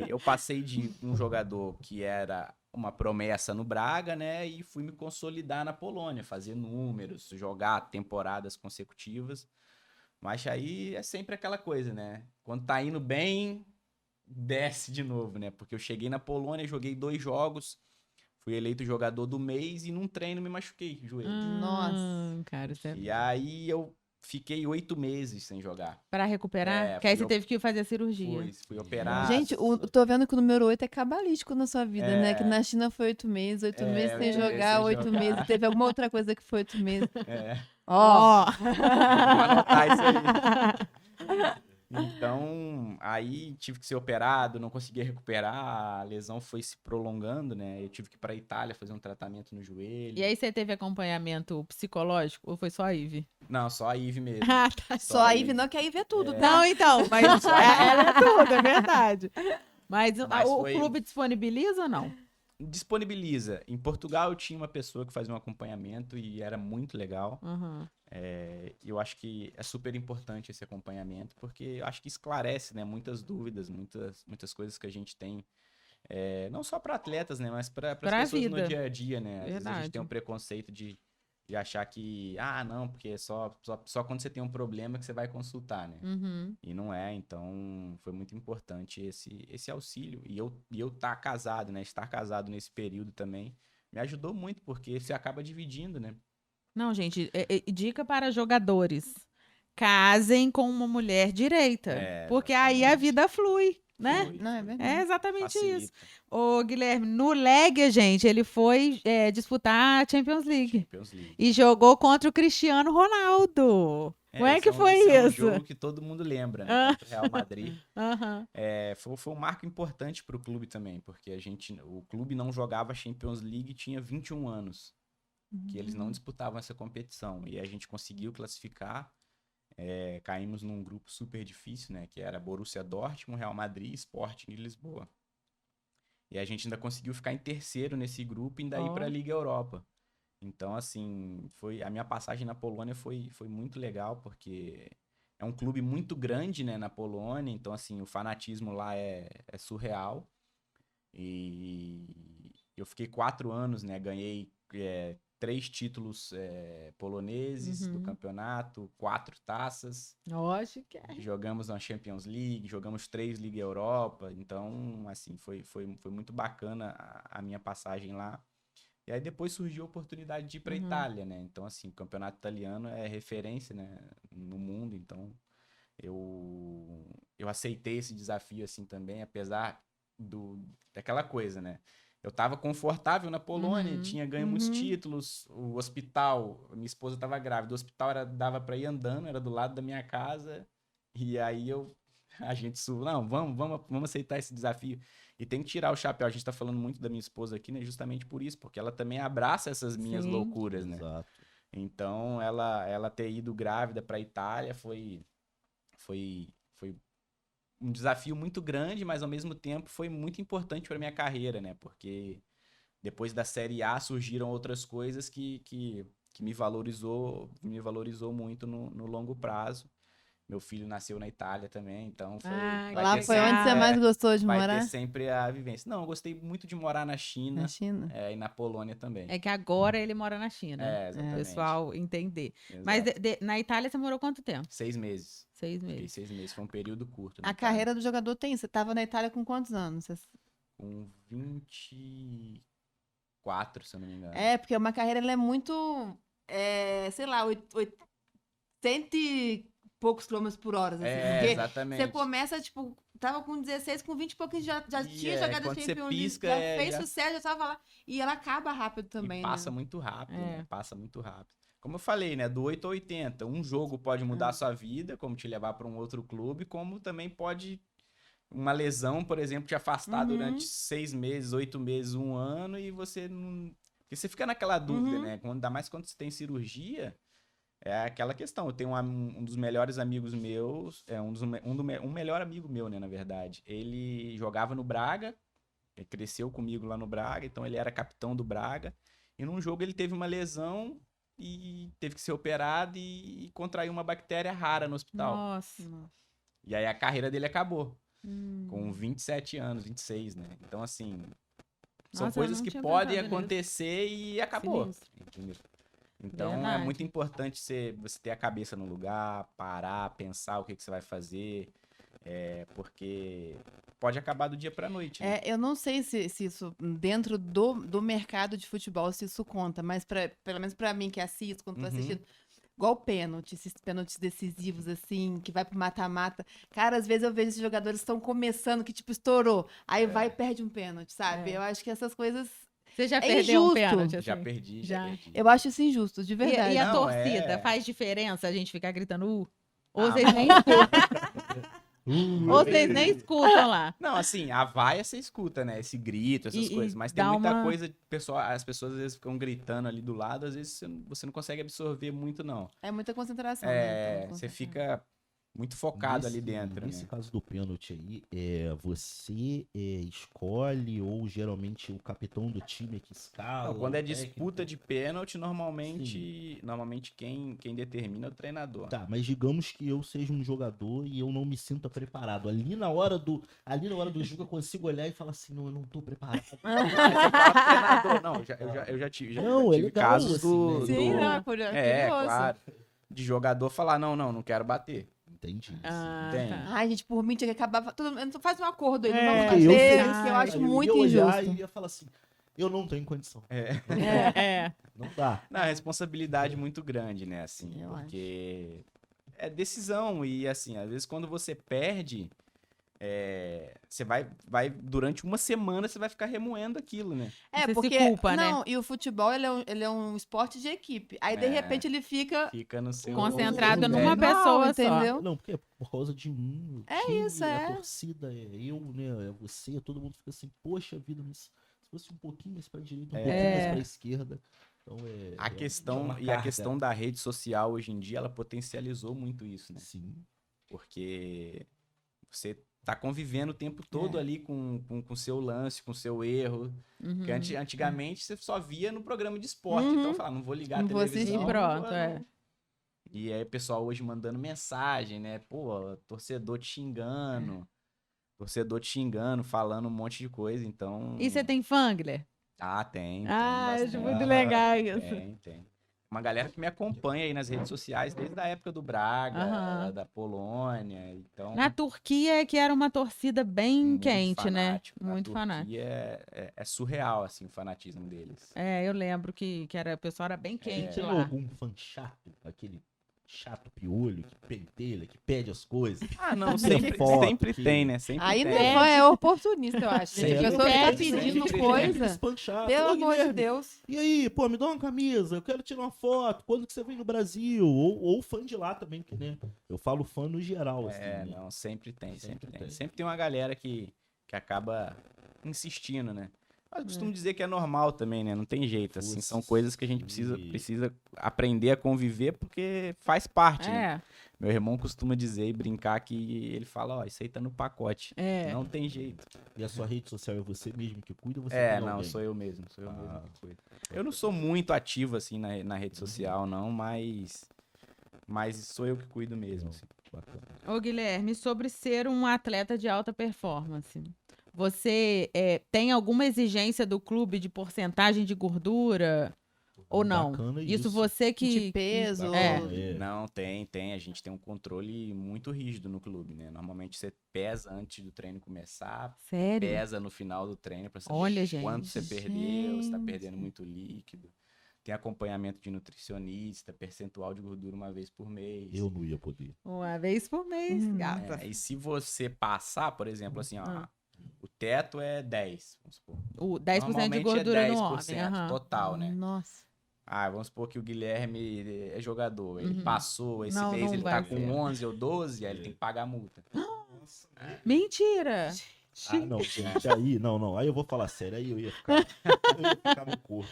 eu passei de um jogador que era uma promessa no Braga, né? E fui me consolidar na Polônia, fazer números, jogar temporadas consecutivas. Mas aí é sempre aquela coisa, né? Quando tá indo bem, desce de novo, né? Porque eu cheguei na Polônia, joguei 2 jogos, fui eleito jogador do mês e num treino me machuquei o joelho. Nossa. Cara, isso é... E aí eu fiquei 8 meses sem jogar. Pra recuperar? É, que aí fui você teve que fazer a cirurgia. Fui operar. Gente, eu tô vendo que o número 8 é cabalístico na sua vida, né? Que na China foi 8 meses, 8 meses sem 8 meses jogar, sem 8 jogar. meses. Teve alguma outra coisa que foi 8 meses. Ó! Vou anotar isso aí. Então, aí tive que ser operado, não conseguia recuperar, a lesão foi se prolongando, né? Eu tive que ir pra Itália fazer um tratamento no joelho. E aí você teve acompanhamento psicológico ou foi só a Ive? Não, só a Ive mesmo. Ah, tá. Só a Ivy não, que a Ivy é tudo, tá? Não, então, mas ela é tudo, é verdade. Mas o foi- clube disponibiliza ou não? Disponibiliza. Em Portugal eu tinha uma pessoa que fazia um acompanhamento e era muito legal. Uhum. Eu acho que é super importante esse acompanhamento, porque eu acho que esclarece, né, muitas dúvidas, muitas coisas que a gente tem, não só para atletas, né, mas para as Pra pessoas vida. no dia a dia, né? Às vezes a Verdade. gente tem um preconceito de achar que, não, porque é só quando você tem um problema que você vai consultar, né? Uhum. E não é, então foi muito importante esse auxílio. E eu estar casado, né? Estar casado nesse período também me ajudou muito, porque você acaba dividindo, né? Não, gente, dica para jogadores. Casem com uma mulher direita. Porque aí a exatamente. vida flui, né? Flui, Não, é verdade. É exatamente facilita. isso. Ô, Guilherme, no Legia, gente, ele foi disputar a Champions League. Champions League. E jogou contra o Cristiano Ronaldo. Como é que foi esse é um isso? jogo que todo mundo lembra, né? Contra o Real Madrid. Aham. Foi um marco importante para o clube também, porque o clube não jogava Champions League e tinha 21 anos, que eles não disputavam essa competição. E a gente conseguiu classificar, caímos num grupo super difícil, né? Que era Borussia Dortmund, Real Madrid, Sporting e Lisboa. E a gente ainda conseguiu ficar em terceiro nesse grupo e ainda ir para a Liga Europa. Então, assim, a minha passagem na Polônia foi muito legal, porque um clube muito grande, né, na Polônia, então, assim, o fanatismo lá é surreal. E eu fiquei 4 anos, né, ganhei 3 títulos poloneses do campeonato, 4 taças. Lógico que é. Jogamos na Champions League, jogamos 3 Liga Europa, então, assim, foi muito bacana a minha passagem lá. E aí depois surgiu a oportunidade de ir para a Itália, né? Então, assim, o campeonato italiano é referência, né, no mundo, então eu aceitei esse desafio, assim, também, apesar daquela coisa, né? Eu tava confortável na Polônia, tinha ganho muitos títulos, o hospital, minha esposa tava grávida, o hospital dava para ir andando, era do lado da minha casa, e aí a gente não, vamos aceitar esse desafio. E tem que tirar o chapéu, a gente tá falando muito da minha esposa aqui, né, justamente por isso, porque ela também abraça essas minhas loucuras, né? Exato. Então, ela ter ido grávida pra Itália foi um desafio muito grande, mas ao mesmo tempo foi muito importante para minha carreira, né? Porque depois da Série A surgiram outras coisas que me valorizou muito no longo prazo. Meu filho nasceu na Itália também, então lá foi onde você mais gostou de morar? Vai ter sempre a vivência. Não, eu gostei muito de morar na China. Na China? E na Polônia também. É que agora ele mora na China. Exatamente. O pessoal entender. Exato. Mas na Itália você morou quanto tempo? 6 meses. 6 meses. Fiquei 6 meses, foi um período curto. A carreira do jogador você tava na Itália com quantos anos? Com 24, se eu não me engano. Porque uma carreira ela é muito, sei lá, 80 e poucos quilômetros por hora, assim. Porque exatamente. você começa, tipo, tava com 16, com 20 e pouquinho já tinha jogado quando Champions League, pisca, já fez sucesso, já tava lá. E ela acaba rápido também, passa né? muito rápido, né? Passa muito rápido. Como eu falei, né? Do 8 a 80. Um jogo pode mudar a sua vida, como te levar para um outro clube, como também pode uma lesão, por exemplo, te afastar durante 6 meses, 8 meses, 1 ano, e você não... Porque você fica naquela dúvida, né? Ainda mais quando você tem cirurgia, é aquela questão. Eu tenho um dos melhores amigos meus, um melhor amigo meu, né, na verdade. Ele jogava no Braga, ele cresceu comigo lá no Braga, então ele era capitão do Braga. E num jogo ele teve uma lesão e teve que ser operado e contraiu uma bactéria rara no hospital. Nossa. E aí a carreira dele acabou. Com 27 anos, 26, né? Então, assim, são coisas que podem acontecer e acabou. Entendeu? Então, é muito importante você ter a cabeça no lugar, parar, pensar o que você vai fazer, porque pode acabar do dia pra noite. Né? Eu não sei se isso, dentro do mercado de futebol, se isso conta, mas pelo menos pra mim que assisto, quando tô assistindo, igual pênalti, esses pênaltis decisivos, assim, que vai pro mata-mata. Cara, às vezes eu vejo esses jogadores que estão começando, que tipo, estourou, aí vai e perde um pênalti, sabe? Eu acho que essas coisas... Você já perdeu um pênalti, assim? Já perdi. Eu acho isso injusto, de verdade. E a torcida? Faz diferença a gente ficar gritando Ou vocês nem escutam? Ou vocês nem escutam lá? Não, assim, a vaia você escuta, né? Esse grito, essas coisas. Mas tem muita coisa, as pessoas às vezes ficam gritando ali do lado, às vezes você não consegue absorver muito, não. É muita concentração, né? Você fica muito focado ali dentro. Nesse caso do pênalti aí, você escolhe ou geralmente o capitão do time que escala? Não, quando é disputa de pênalti, normalmente quem determina é o treinador. Tá, mas digamos que eu seja um jogador e eu não me sinta preparado. Ali na hora do jogo eu consigo olhar e falar assim, não, eu não tô preparado. Você fala pro treinador. Não, eu já tive legal, casos assim, né? Sim, não, é claro. De jogador falar, não quero bater. Entendi. Tem. Ai, gente, por mim tinha que acabar. Faz um acordo aí, não vamos eu bater, que eu acho muito injusto. Eu ia falar assim, eu não tenho condição. Não dá. Não, é responsabilidade muito grande, né, assim, porque é decisão e, assim, às vezes quando você perde, você vai durante uma semana você vai ficar remoendo aquilo, né? Você porque se culpa, né? e o futebol ele é um esporte de equipe. Aí de repente ele fica no seu concentrado numa pessoa, entendeu? Não, porque é por causa de um. A torcida é eu, né? É você, todo mundo fica assim, poxa vida, mas se fosse um pouquinho mais pra direita, um pouquinho mais pra esquerda. Então a questão da rede social hoje em dia, ela potencializou muito isso, né? Sim. Porque você tá convivendo o tempo todo ali com o seu lance, com o seu erro. Porque antigamente você só via no programa de esporte. Então eu falava, não vou ligar a televisão. E pronto, E aí o pessoal hoje mandando mensagem, né? Pô, torcedor te xingando, falando um monte de coisa, então... E você tem fã, Guilherme? Ah, tem Ah, acho bastante. muito legal isso. Tem. Uma galera que me acompanha aí nas redes sociais desde a época do Braga, Aham. da Polônia, então... Na Turquia, que era uma torcida bem muito quente, né? fanático. Na Muito fanático. Turquia é surreal, assim, o fanatismo deles. Eu lembro que o pessoal era bem quente Tem lá. algum fã chato? Aquele chato piolho, que pentelha, que pede as coisas? Ah, não, Tira sempre, foto, sempre que- tem, né? Sempre Aí tem. não é oportunista, eu acho. Gente. A Sério? pessoa fica Sempre pedindo tem. coisa. Espanchado. Pelo Ô, amor de Guilherme, Deus. E aí, pô, me dá uma camisa, eu quero tirar uma foto, quando que você vem no Brasil? Ou fã de lá também, que, né? Eu falo fã no geral, assim, né? Não, sempre tem, sempre Sempre tem. tem. Sempre tem uma galera que acaba insistindo, né? Mas eu costumo dizer que é normal também, né? Não tem jeito, assim. São Putz, coisas que a gente precisa aprender a conviver porque faz parte, né? Meu irmão costuma dizer e brincar que ele fala, ó, isso aí tá no pacote. Não tem jeito. E a sua rede social é você mesmo que cuida ou você tem Não, alguém? sou eu mesmo que cuido. Eu não Pode sou ser. muito ativo, assim, na rede social, não, mas sou eu que cuido mesmo, assim. Bacana. Ô, Guilherme, sobre ser um atleta de alta performance, você tem alguma exigência do clube de porcentagem de gordura ou não? Bacana Isso você De que... peso. Bacana, Não, tem. A gente tem um controle muito rígido no clube, né? Normalmente você pesa antes do treino começar, Sério? pesa no final do treino pra saber Olha, gente. quanto você perdeu, se tá Gente. perdendo muito líquido. Tem acompanhamento de nutricionista, percentual de gordura uma vez por mês. Eu não ia poder. Uma vez por mês, gata. E se você passar, por exemplo, assim, ó, Ah. o teto é 10, vamos supor. O 10% de Normalmente gordura é no 10% homem. aham. total, né? Nossa. Ah, vamos supor que o Guilherme é jogador. Ele Uhum. passou esse Não, mês, não ele vai tá com ser. 11 ou 12, aí ele tem que pagar a multa. Mentira! Ah, não, gente, aí, não, aí eu vou falar sério, aí eu ia ficar no corpo.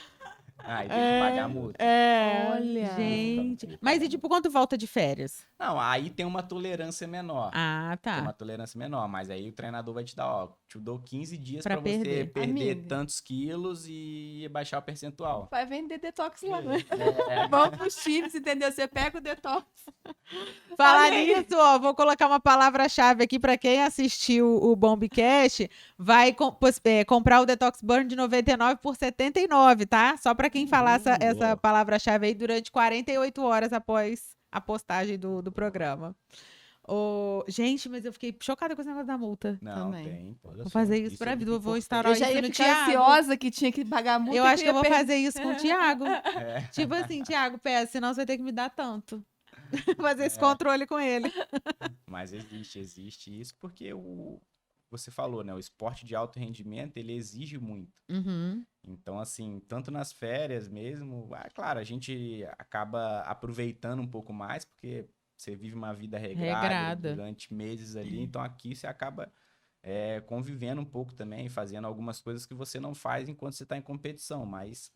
Aí tem que pagar a multa. Olha. Gente. Mas e tipo, quanto volta de férias? Não, aí tem uma tolerância menor. Ah, Tem uma tá. tolerância menor, mas aí o treinador vai te dar, ó, te dou 15 dias Pra pra você perder. perder Amigo. tantos quilos e baixar o percentual. Vai vender detox lá. É. Vamos pros chips, entendeu? Você pega o detox. Falar Falei. nisso, ó, vou colocar uma palavra-chave aqui pra quem assistiu o Bombcast, vai comprar o Detox Burn de 99 por 79, tá? Só pra quem falar essa palavra-chave aí durante 48 horas após a postagem do programa. Gente, mas eu fiquei chocada com esse negócio da multa. Não, Também. tem. Olha Vou só. fazer isso pra é vida, muito vou importante. instaurar Eu já isso ia no ficar Thiago. ansiosa que tinha que pagar a multa. Eu acho que eu ia vou perder. fazer isso com o Thiago. É. Tipo assim, Thiago, peça, senão você vai ter que me dar tanto. Fazer esse controle com ele. Mas existe isso porque você falou, né? O esporte de alto rendimento, ele exige muito. Uhum. Então, assim, tanto nas férias mesmo, claro, a gente acaba aproveitando um pouco mais, porque você vive uma vida regrada durante meses ali, então aqui você acaba convivendo um pouco também, fazendo algumas coisas que você não faz enquanto você está em competição, mas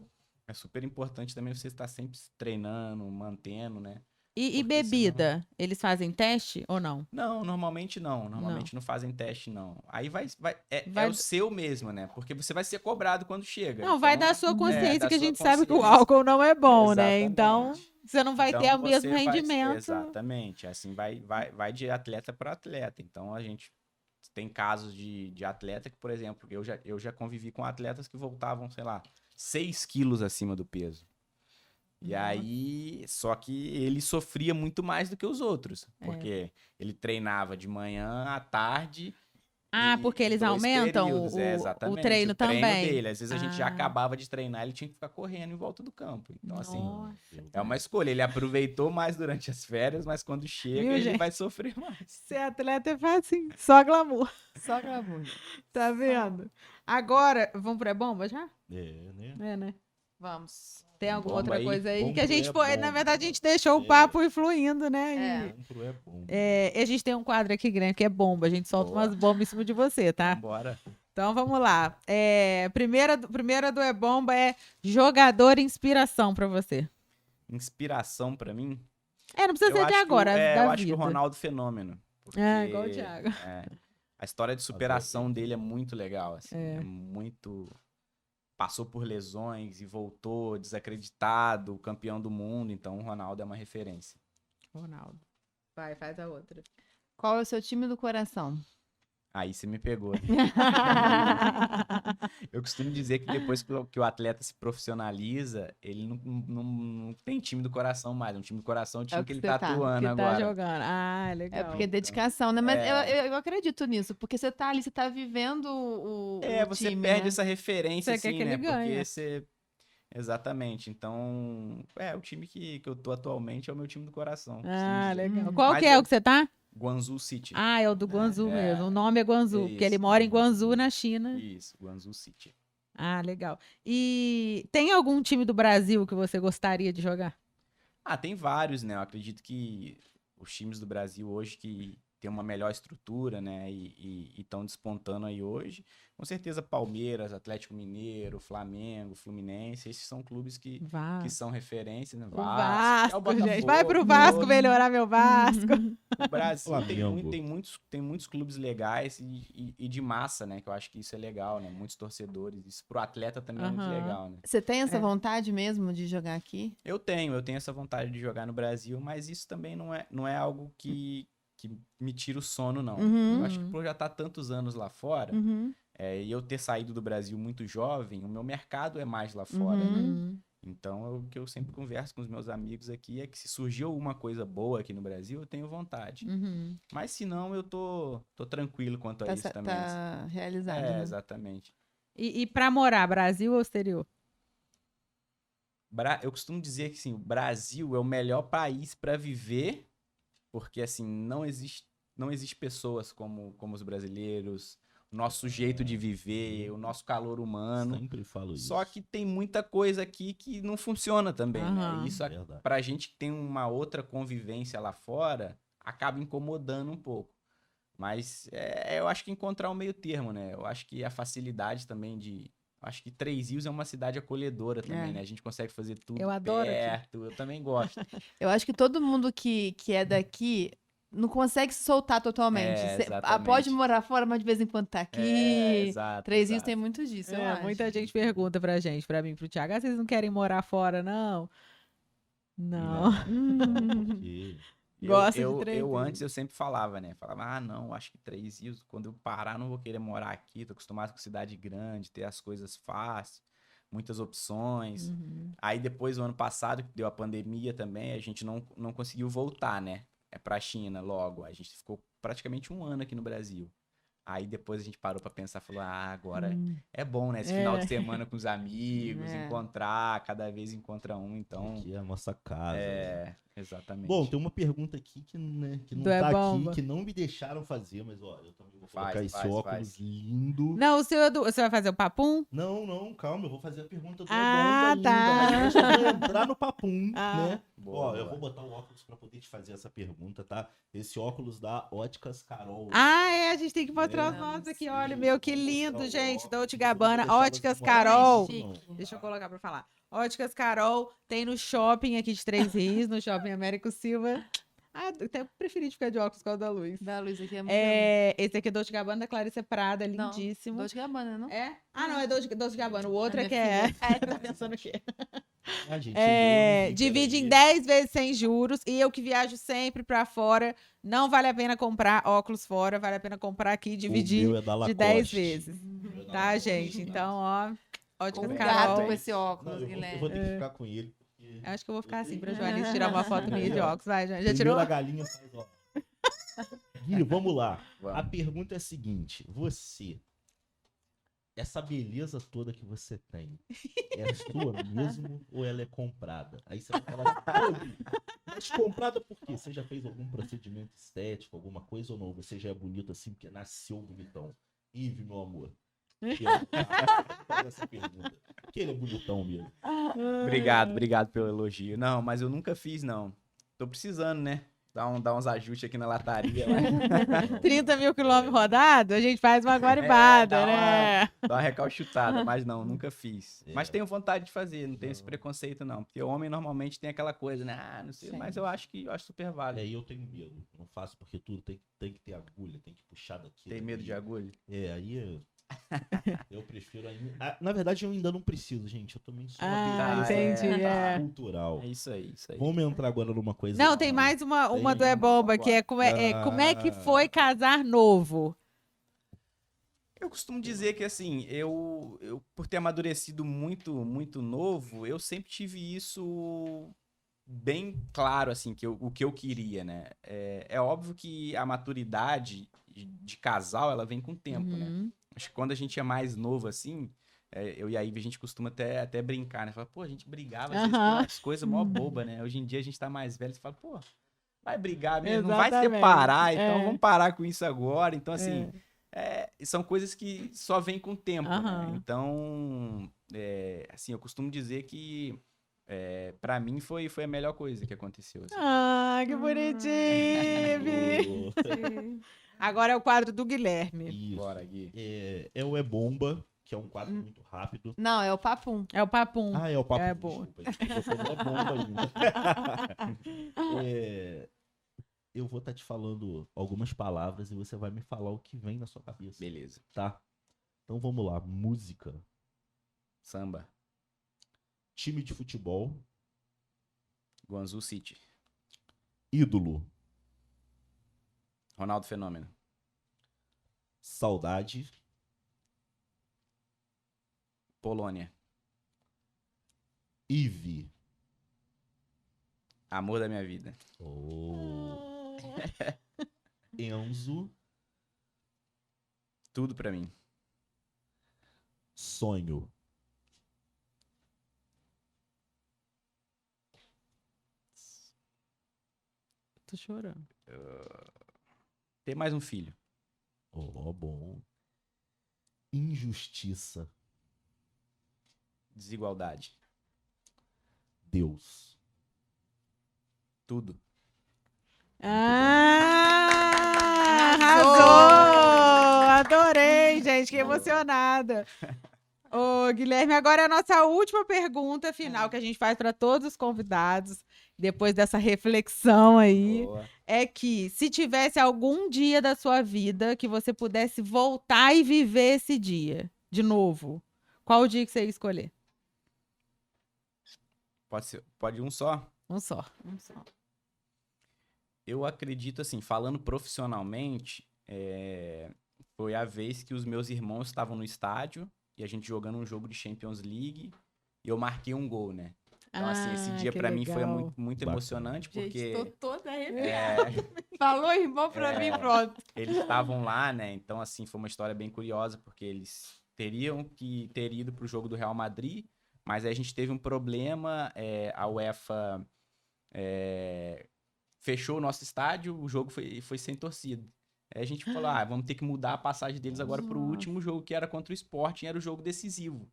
é super importante também você estar sempre treinando, mantendo, né? E Porque bebida? Eles fazem teste ou não? Não, normalmente não. Normalmente não fazem teste, não. Aí Vai- é o seu mesmo, né? Porque você vai ser cobrado quando chega. Não, vai Então, dar sua consciência, da que a sua gente sabe que o consciência. álcool não é bom, né? Exatamente. Então, você não vai Então, ter o mesmo você vai- rendimento. Exatamente. Assim, vai de atleta para atleta. Então, a gente tem casos de atleta que, por exemplo, eu já convivi com atletas que voltavam, sei lá, 6 quilos acima do peso. E Nossa. aí, só que ele sofria muito mais do que os outros. Porque ele treinava de manhã à tarde. Ah, e porque eles 2 aumentam períodos, o exatamente, treino também. dele. Às vezes a gente já Ah. acabava de treinar, ele tinha que ficar correndo em volta do campo. Então, assim, Nossa. é uma escolha. Ele aproveitou mais durante as férias, mas quando chega, Viu, ele gente? vai sofrer mais. Ser atleta é fácil, só glamour. Só gravou. Tá vendo? Agora, vamos pra bomba já? Né? É, né? Vamos. Tem alguma Bomba outra aí, coisa aí? bomba Que a gente é foi, na bomba. verdade, a gente deixou o É. papo ir fluindo, né? É. Compro é bom. E a gente tem um quadro aqui grande que é bomba. A gente solta Boa. umas bombas em cima de você, tá? Bora. Então vamos lá. Primeira do É Bomba é jogador inspiração pra você. Inspiração pra mim. Não precisa ser de agora, da eu acho que vida. o Ronaldo Fenômeno. Porque, Igual o Thiago. a história de superação dele é muito legal, assim. É. É muito... Passou por lesões e voltou desacreditado, campeão do mundo. Então, o Ronaldo é uma referência. Ronaldo. Vai, faz a outra. Qual é o seu time do coração? Aí você me pegou. Eu costumo dizer que depois que o atleta se profissionaliza, ele não tem time do coração mais. Um time do coração é o time que ele tá atuando que agora. tá jogando. Ah, legal. É porque é dedicação, né? Mas eu acredito nisso, porque você tá ali, você tá vivendo o Você time, perde né? essa referência, Você quer assim, que né? ele ganhe. Porque você... Exatamente. Então, o time que eu tô atualmente é o meu time do coração. Ah, costumo dizer. legal. Qual Mas que é o que você tá? Guangzhou City. Ah, é o do Guangzhou mesmo. O nome é Guangzhou, porque ele isso. mora em Guangzhou, na China. Isso, Guangzhou City. Ah, legal. E tem algum time do Brasil que você gostaria de jogar? Tem vários, né? Eu acredito que os times do Brasil hoje que tem uma melhor estrutura, né? E estão despontando aí hoje. Com certeza Palmeiras, Atlético Mineiro, Flamengo, Fluminense, esses são clubes que são referências, né? O Vasco, Botafogo, gente. Vai pro Vasco todos. melhorar meu Vasco. O Brasil Flamengo. tem muitos clubes legais e de massa, né? Que eu acho que isso é legal, né? Muitos torcedores. Isso pro atleta também é muito legal, né? Você tem essa vontade mesmo de jogar aqui? Eu tenho essa vontade de jogar no Brasil, mas isso também não é algo que me tira o sono, não. Eu acho que por eu já estar tantos anos lá fora, e eu ter saído do Brasil muito jovem, o meu mercado é mais lá fora, né? Então, o que eu sempre converso com os meus amigos aqui é que se surgir alguma coisa boa aqui no Brasil, eu tenho vontade. Mas se não, eu tô tranquilo quanto a isso também. Tá realizado, né? Exatamente. E pra morar, Brasil ou exterior? Eu costumo dizer que, assim, o Brasil é o melhor país para viver, porque, assim, não existe pessoas como os brasileiros, o nosso jeito de viver, o nosso calor humano. Sempre falo isso. Só que tem muita coisa aqui que não funciona também, né? Isso, Verdade. pra gente que tem uma outra convivência lá fora, acaba incomodando um pouco. Mas eu acho que encontrar um meio termo, né? Eu acho que a facilidade também acho que Três Rios é uma cidade acolhedora também, né? A gente consegue fazer tudo Eu adoro perto. Eu também gosto. Eu acho que todo mundo que é daqui não consegue se soltar totalmente. Exatamente. Pode morar fora, mas de vez em quando tá aqui. Exato. Três Rios tem muito disso, eu acho. Muita gente pergunta pra gente, pra mim, pro Thiago, vocês não querem morar fora, não? Não. Porque Gosta de Três Rios. Antes eu sempre falava, né? Falava, não, acho que Três Rios, quando eu parar, não vou querer morar aqui. Tô acostumado com cidade grande, ter as coisas fáceis, muitas opções. Aí depois, o ano passado, que deu a pandemia também, a gente não conseguiu voltar, né? Pra China logo. A gente ficou praticamente um ano aqui no Brasil. Aí depois a gente parou pra pensar, falou, agora é bom, né? Esse final de semana com os amigos, encontrar, cada vez encontra um, então... aqui é a nossa casa. Né? Exatamente. Bom, tem uma pergunta aqui que não tá aqui, que não me deixaram fazer, mas ó, eu também vou colocar esse óculos lindo. Não, o seu Edu, você vai fazer o papum? Não, calma, eu vou fazer a pergunta do Ah, Edonda tá. ainda, mas deixa eu entrar no papum, né? Boa, Ó, eu boa. vou botar o óculos pra poder te fazer essa pergunta, tá? Esse óculos da Óticas Carol. A gente tem que mostrar os nossos aqui, olha, meu, que lindo, gente, Dolce & Gabbana, Óticas Carol. Deixa eu colocar pra falar. Óticas Carol tem no shopping aqui de Três Rios, no shopping Américo Silva. Eu até preferi ficar de óculos por causa da luz. Da luz aqui é muito Esse aqui é Dolce & Gabbana da Clarissa Prada, Não, lindíssimo. Dolce & Gabbana, não? É? Não, é Dolce & Gabbana. O outro A é que minha é... filha. Tá pensando o quê? Gente, Divide em 10 vezes sem juros. E eu que viajo sempre pra fora, não vale a pena comprar óculos fora, vale a pena comprar aqui e dividir de 10 vezes. Tá, gente? Então, ó, Óticas Um Carol. gato com esse óculos, Eu Guilherme. vou ter que ficar com ele. Porque Acho que eu vou ficar assim pra Joanice tirar uma foto minha de óculos. Vai, Joanice. Já primeiro tirou? a galinha faz, ó. Gui, vamos lá. Vamos. A pergunta é a seguinte: essa beleza toda que você tem, é sua mesmo ou ela é comprada? Aí você vai falar, mas comprada por quê? Você já fez algum procedimento estético, alguma coisa ou não? Você já é bonito assim porque nasceu bonitão? Ive, meu amor. Essa pergunta. Porque ele é bonitão mesmo. Obrigado pelo elogio. Não, mas eu nunca fiz, não. Tô precisando, né? Dar uns ajustes aqui na lataria. 30 mil quilômetros rodados, a gente faz uma guaribada, né? Dá uma recalchutada, mas não, nunca fiz. É. Mas tenho vontade de fazer, não tenho esse preconceito, não. Porque o homem normalmente tem aquela coisa, né? Não sei, Sim. mas eu acho super válido. Aí eu tenho medo. Não faço porque tudo tem que ter agulha, tem que puxar daqui. Tem medo de agulha? Aí Eu prefiro ainda. Na verdade, eu ainda não preciso, gente. Eu também sou entendi, cultural. É isso aí, isso aí. Vamos entrar agora numa coisa. Não, tem mais uma do Tem? É Bomba, que é como é que foi casar novo? Eu costumo dizer que, assim, eu por ter amadurecido muito, muito novo, eu sempre tive isso bem claro, assim, o que eu queria, né? É óbvio que a maturidade de casal, ela vem com o tempo, né? Uhum. Acho que quando a gente é mais novo, assim, eu e a Ivy, a gente costuma até brincar, né? Fala, pô, a gente brigava às vezes por umas coisas mó boba, né? Hoje em dia a gente tá mais velho, você fala, pô, vai brigar mesmo, não vai separar, então vamos parar com isso agora. Então, assim, são coisas que só vêm com o tempo, né? Então, assim, eu costumo dizer que pra mim foi a melhor coisa que aconteceu. Assim. Ah, que bonitinho, Bi. Agora é o quadro do Guilherme. Isso. Bora, Gui. É o É Bomba, que é um quadro muito rápido. Não, é o papum. É o papum. Ah, é o papo. É boa. Desculpa, eu tô no É Bomba ainda. Eu vou estar te falando algumas palavras e você vai me falar o que vem na sua cabeça. Beleza. Tá? Então vamos lá. Música. Samba. Time de futebol. Guangzhou City. Ídolo. Ronaldo Fenômeno. Saudade. Polônia. Ivy. Amor da minha vida. Enzo. Tudo pra mim. Sonho. Tô chorando. Ter mais um filho. Bom. Injustiça. Desigualdade. Deus. Tudo. Arrasou! Adorei, gente, que emocionada. Ô, Guilherme, agora é a nossa última pergunta final que a gente faz para todos os convidados, depois dessa reflexão aí, Boa. é que se tivesse algum dia da sua vida que você pudesse voltar e viver esse dia de novo, qual o dia que você ia escolher? Pode um só? Um só. Eu acredito, assim, falando profissionalmente, foi a vez que os meus irmãos estavam no estádio e a gente jogando um jogo de Champions League e eu marquei um gol, né? Então, assim, esse dia pra mim foi muito, muito emocionante, porque Gente, tô toda arrepiada. Falou irmão pra mim, pronto. eles estavam lá, né? Então, assim, foi uma história bem curiosa, porque eles teriam que ter ido pro jogo do Real Madrid, mas aí a gente teve um problema, a UEFA fechou o nosso estádio, o jogo foi sem torcida. Aí a gente falou, vamos ter que mudar a passagem deles agora pro último jogo, que era contra o Sporting, era o jogo decisivo.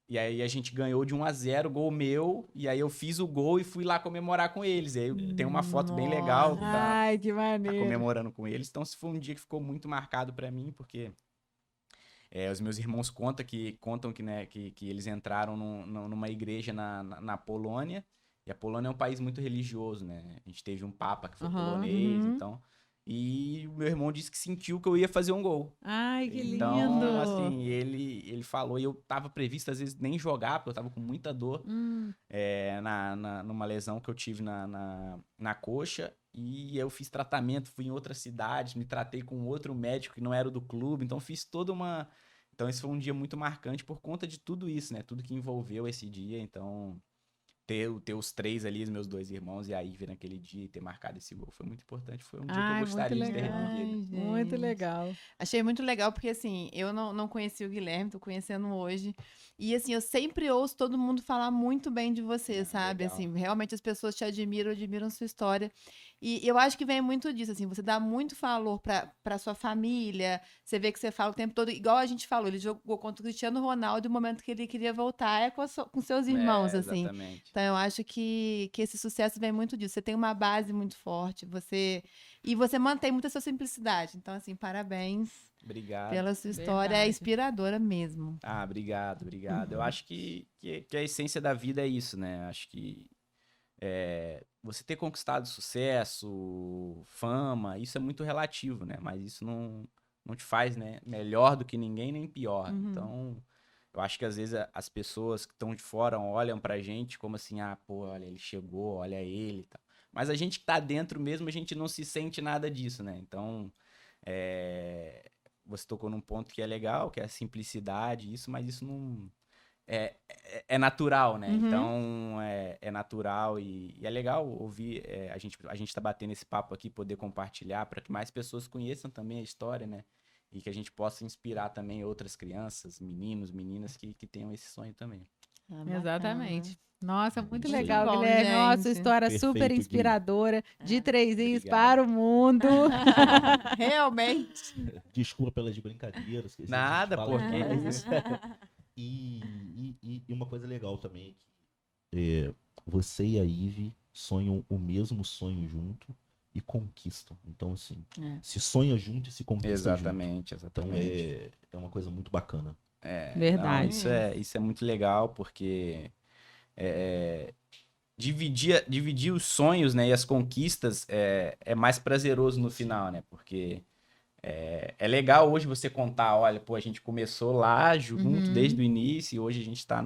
E aí a gente ganhou de 1-0, gol meu, e aí eu fiz o gol e fui lá comemorar com eles. Aí tem uma foto bem legal, Ai, que tá maneiro. comemorando com eles. Então, foi um dia que ficou muito marcado pra mim, porque os meus irmãos contam que, né, que eles entraram numa igreja na Polônia, e a Polônia é um país muito religioso, né? A gente teve um papa que foi polonês, então... E o meu irmão disse que sentiu que eu ia fazer um gol. Ai, que lindo! Então, assim, ele falou, e eu tava previsto, às vezes, nem jogar, porque eu tava com muita dor numa lesão que eu tive na coxa. E eu fiz tratamento, fui em outra cidade, me tratei com outro médico que não era do clube, então fiz toda uma... Então, esse foi um dia muito marcante por conta de tudo isso, né? Tudo que envolveu esse dia, então... Ter os três ali, os meus dois irmãos, e a Ivy naquele dia e ter marcado esse gol foi muito importante. Foi um dia que eu gostaria de ter revivido. Muito legal. Achei muito legal, porque assim, eu não conheci o Guilherme, tô conhecendo hoje. E assim, eu sempre ouço todo mundo falar muito bem de você, sabe? Legal. Assim, realmente as pessoas te admiram sua história. E eu acho que vem muito disso, assim, você dá muito valor pra sua família, você vê que você fala o tempo todo, igual a gente falou, ele jogou contra o Cristiano Ronaldo e o momento que ele queria voltar é com seus irmãos, assim. Exatamente. Então, eu acho que esse sucesso vem muito disso. Você tem uma base muito forte, e você mantém muito a sua simplicidade. Então, assim, parabéns Obrigado. pela sua história. Verdade. É inspiradora mesmo. Obrigado. Eu acho que a essência da vida é isso, né? Acho que você ter conquistado sucesso, fama, isso é muito relativo, né? Mas isso não te faz, né, melhor do que ninguém, nem pior. Uhum. Então, eu acho que às vezes as pessoas que estão de fora olham pra gente como assim, pô, olha, ele chegou, olha ele e tal. Mas a gente que tá dentro mesmo, a gente não se sente nada disso, né? Então, você tocou num ponto que é legal, que é a simplicidade, mas isso não... É natural, né? Uhum. Então, é natural e é legal ouvir, a gente tá batendo esse papo aqui, poder compartilhar para que mais pessoas conheçam também a história, né? E que a gente possa inspirar também outras crianças, meninos, meninas que tenham esse sonho também. Exatamente. Nossa, muito Isso aí. legal, Bom, Guilherme. Nossa, gente. história Perfeito, super Gui. inspiradora. De trezinhos Obrigado. para o mundo. Realmente. Desculpa pelas brincadeiras. Que às vezes a gente Nada, fala pô, demais, que né? E uma coisa legal também é que você e a Ive sonham o mesmo sonho junto e conquistam. Então, assim, se sonha junto e se conquista Exatamente, junto. Então, exatamente. é uma coisa muito bacana. Verdade. Não, isso é muito legal, porque dividir os sonhos, né, e as conquistas é mais prazeroso no final, né? Porque é legal hoje você contar, olha, pô, a gente começou lá junto Uhum. desde o início e hoje a gente tá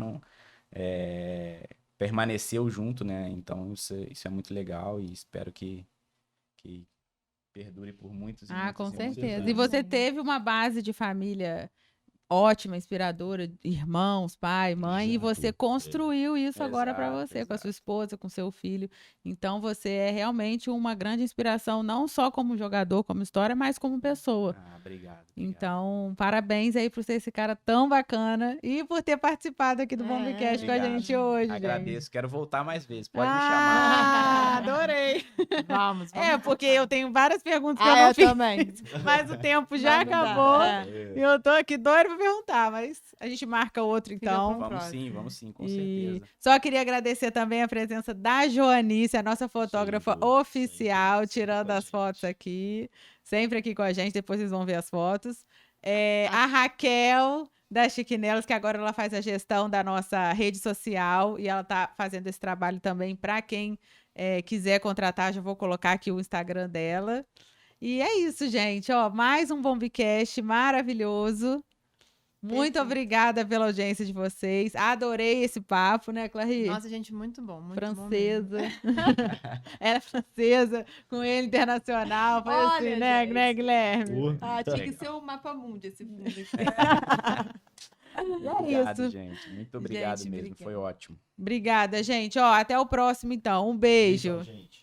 permaneceu junto, né? Então isso é muito legal e espero que perdure por muitos e muitos Com e muitos certeza. anos. E você teve uma base de família ótima, inspiradora, irmãos, pai, mãe, e Exato. você construiu isso agora para Exato, você, com a sua exato. esposa, com seu filho. Então você é realmente uma grande inspiração, não só como jogador, como história, mas como pessoa. Obrigado. Então, parabéns aí por ser esse cara tão bacana e por ter participado aqui do Bombcast com a Obrigado. gente hoje, Agradeço, gente. quero voltar mais vezes. Pode me chamar. Adorei. Vamos. Porque eu tenho várias perguntas que eu Ah, não eu fiz, também. mas o tempo já Mas não dá. acabou. É. E eu tô aqui doida pra perguntar, mas a gente marca outro então. Vamos sim, com E certeza. só queria agradecer também a presença da Joanice, a nossa fotógrafa Sim, Jo, oficial, sempre tirando com a as gente. fotos aqui. Sempre aqui com a gente, depois vocês vão ver as fotos. A Raquel da Chiquinelos, que agora ela faz a gestão da nossa rede social e ela tá fazendo esse trabalho também para quem quiser contratar, já vou colocar aqui o Instagram dela. E é isso, gente. Mais um Bombcast maravilhoso. Muito Perfeito. obrigada pela audiência de vocês. Adorei esse papo, né, Clarice? Nossa, gente, muito bom. Muito Francesa. Bom mesmo. Ela é francesa, com ele internacional. Foi Olha, assim, né, gente. Guilherme? Tinha que Legal. ser o mapa mundi esse fundo aqui. Obrigado, isso. gente. Muito obrigado Gente, mesmo. obrigada. Foi ótimo. Obrigada, gente. Até o próximo, então. Um beijo. Beijão, gente.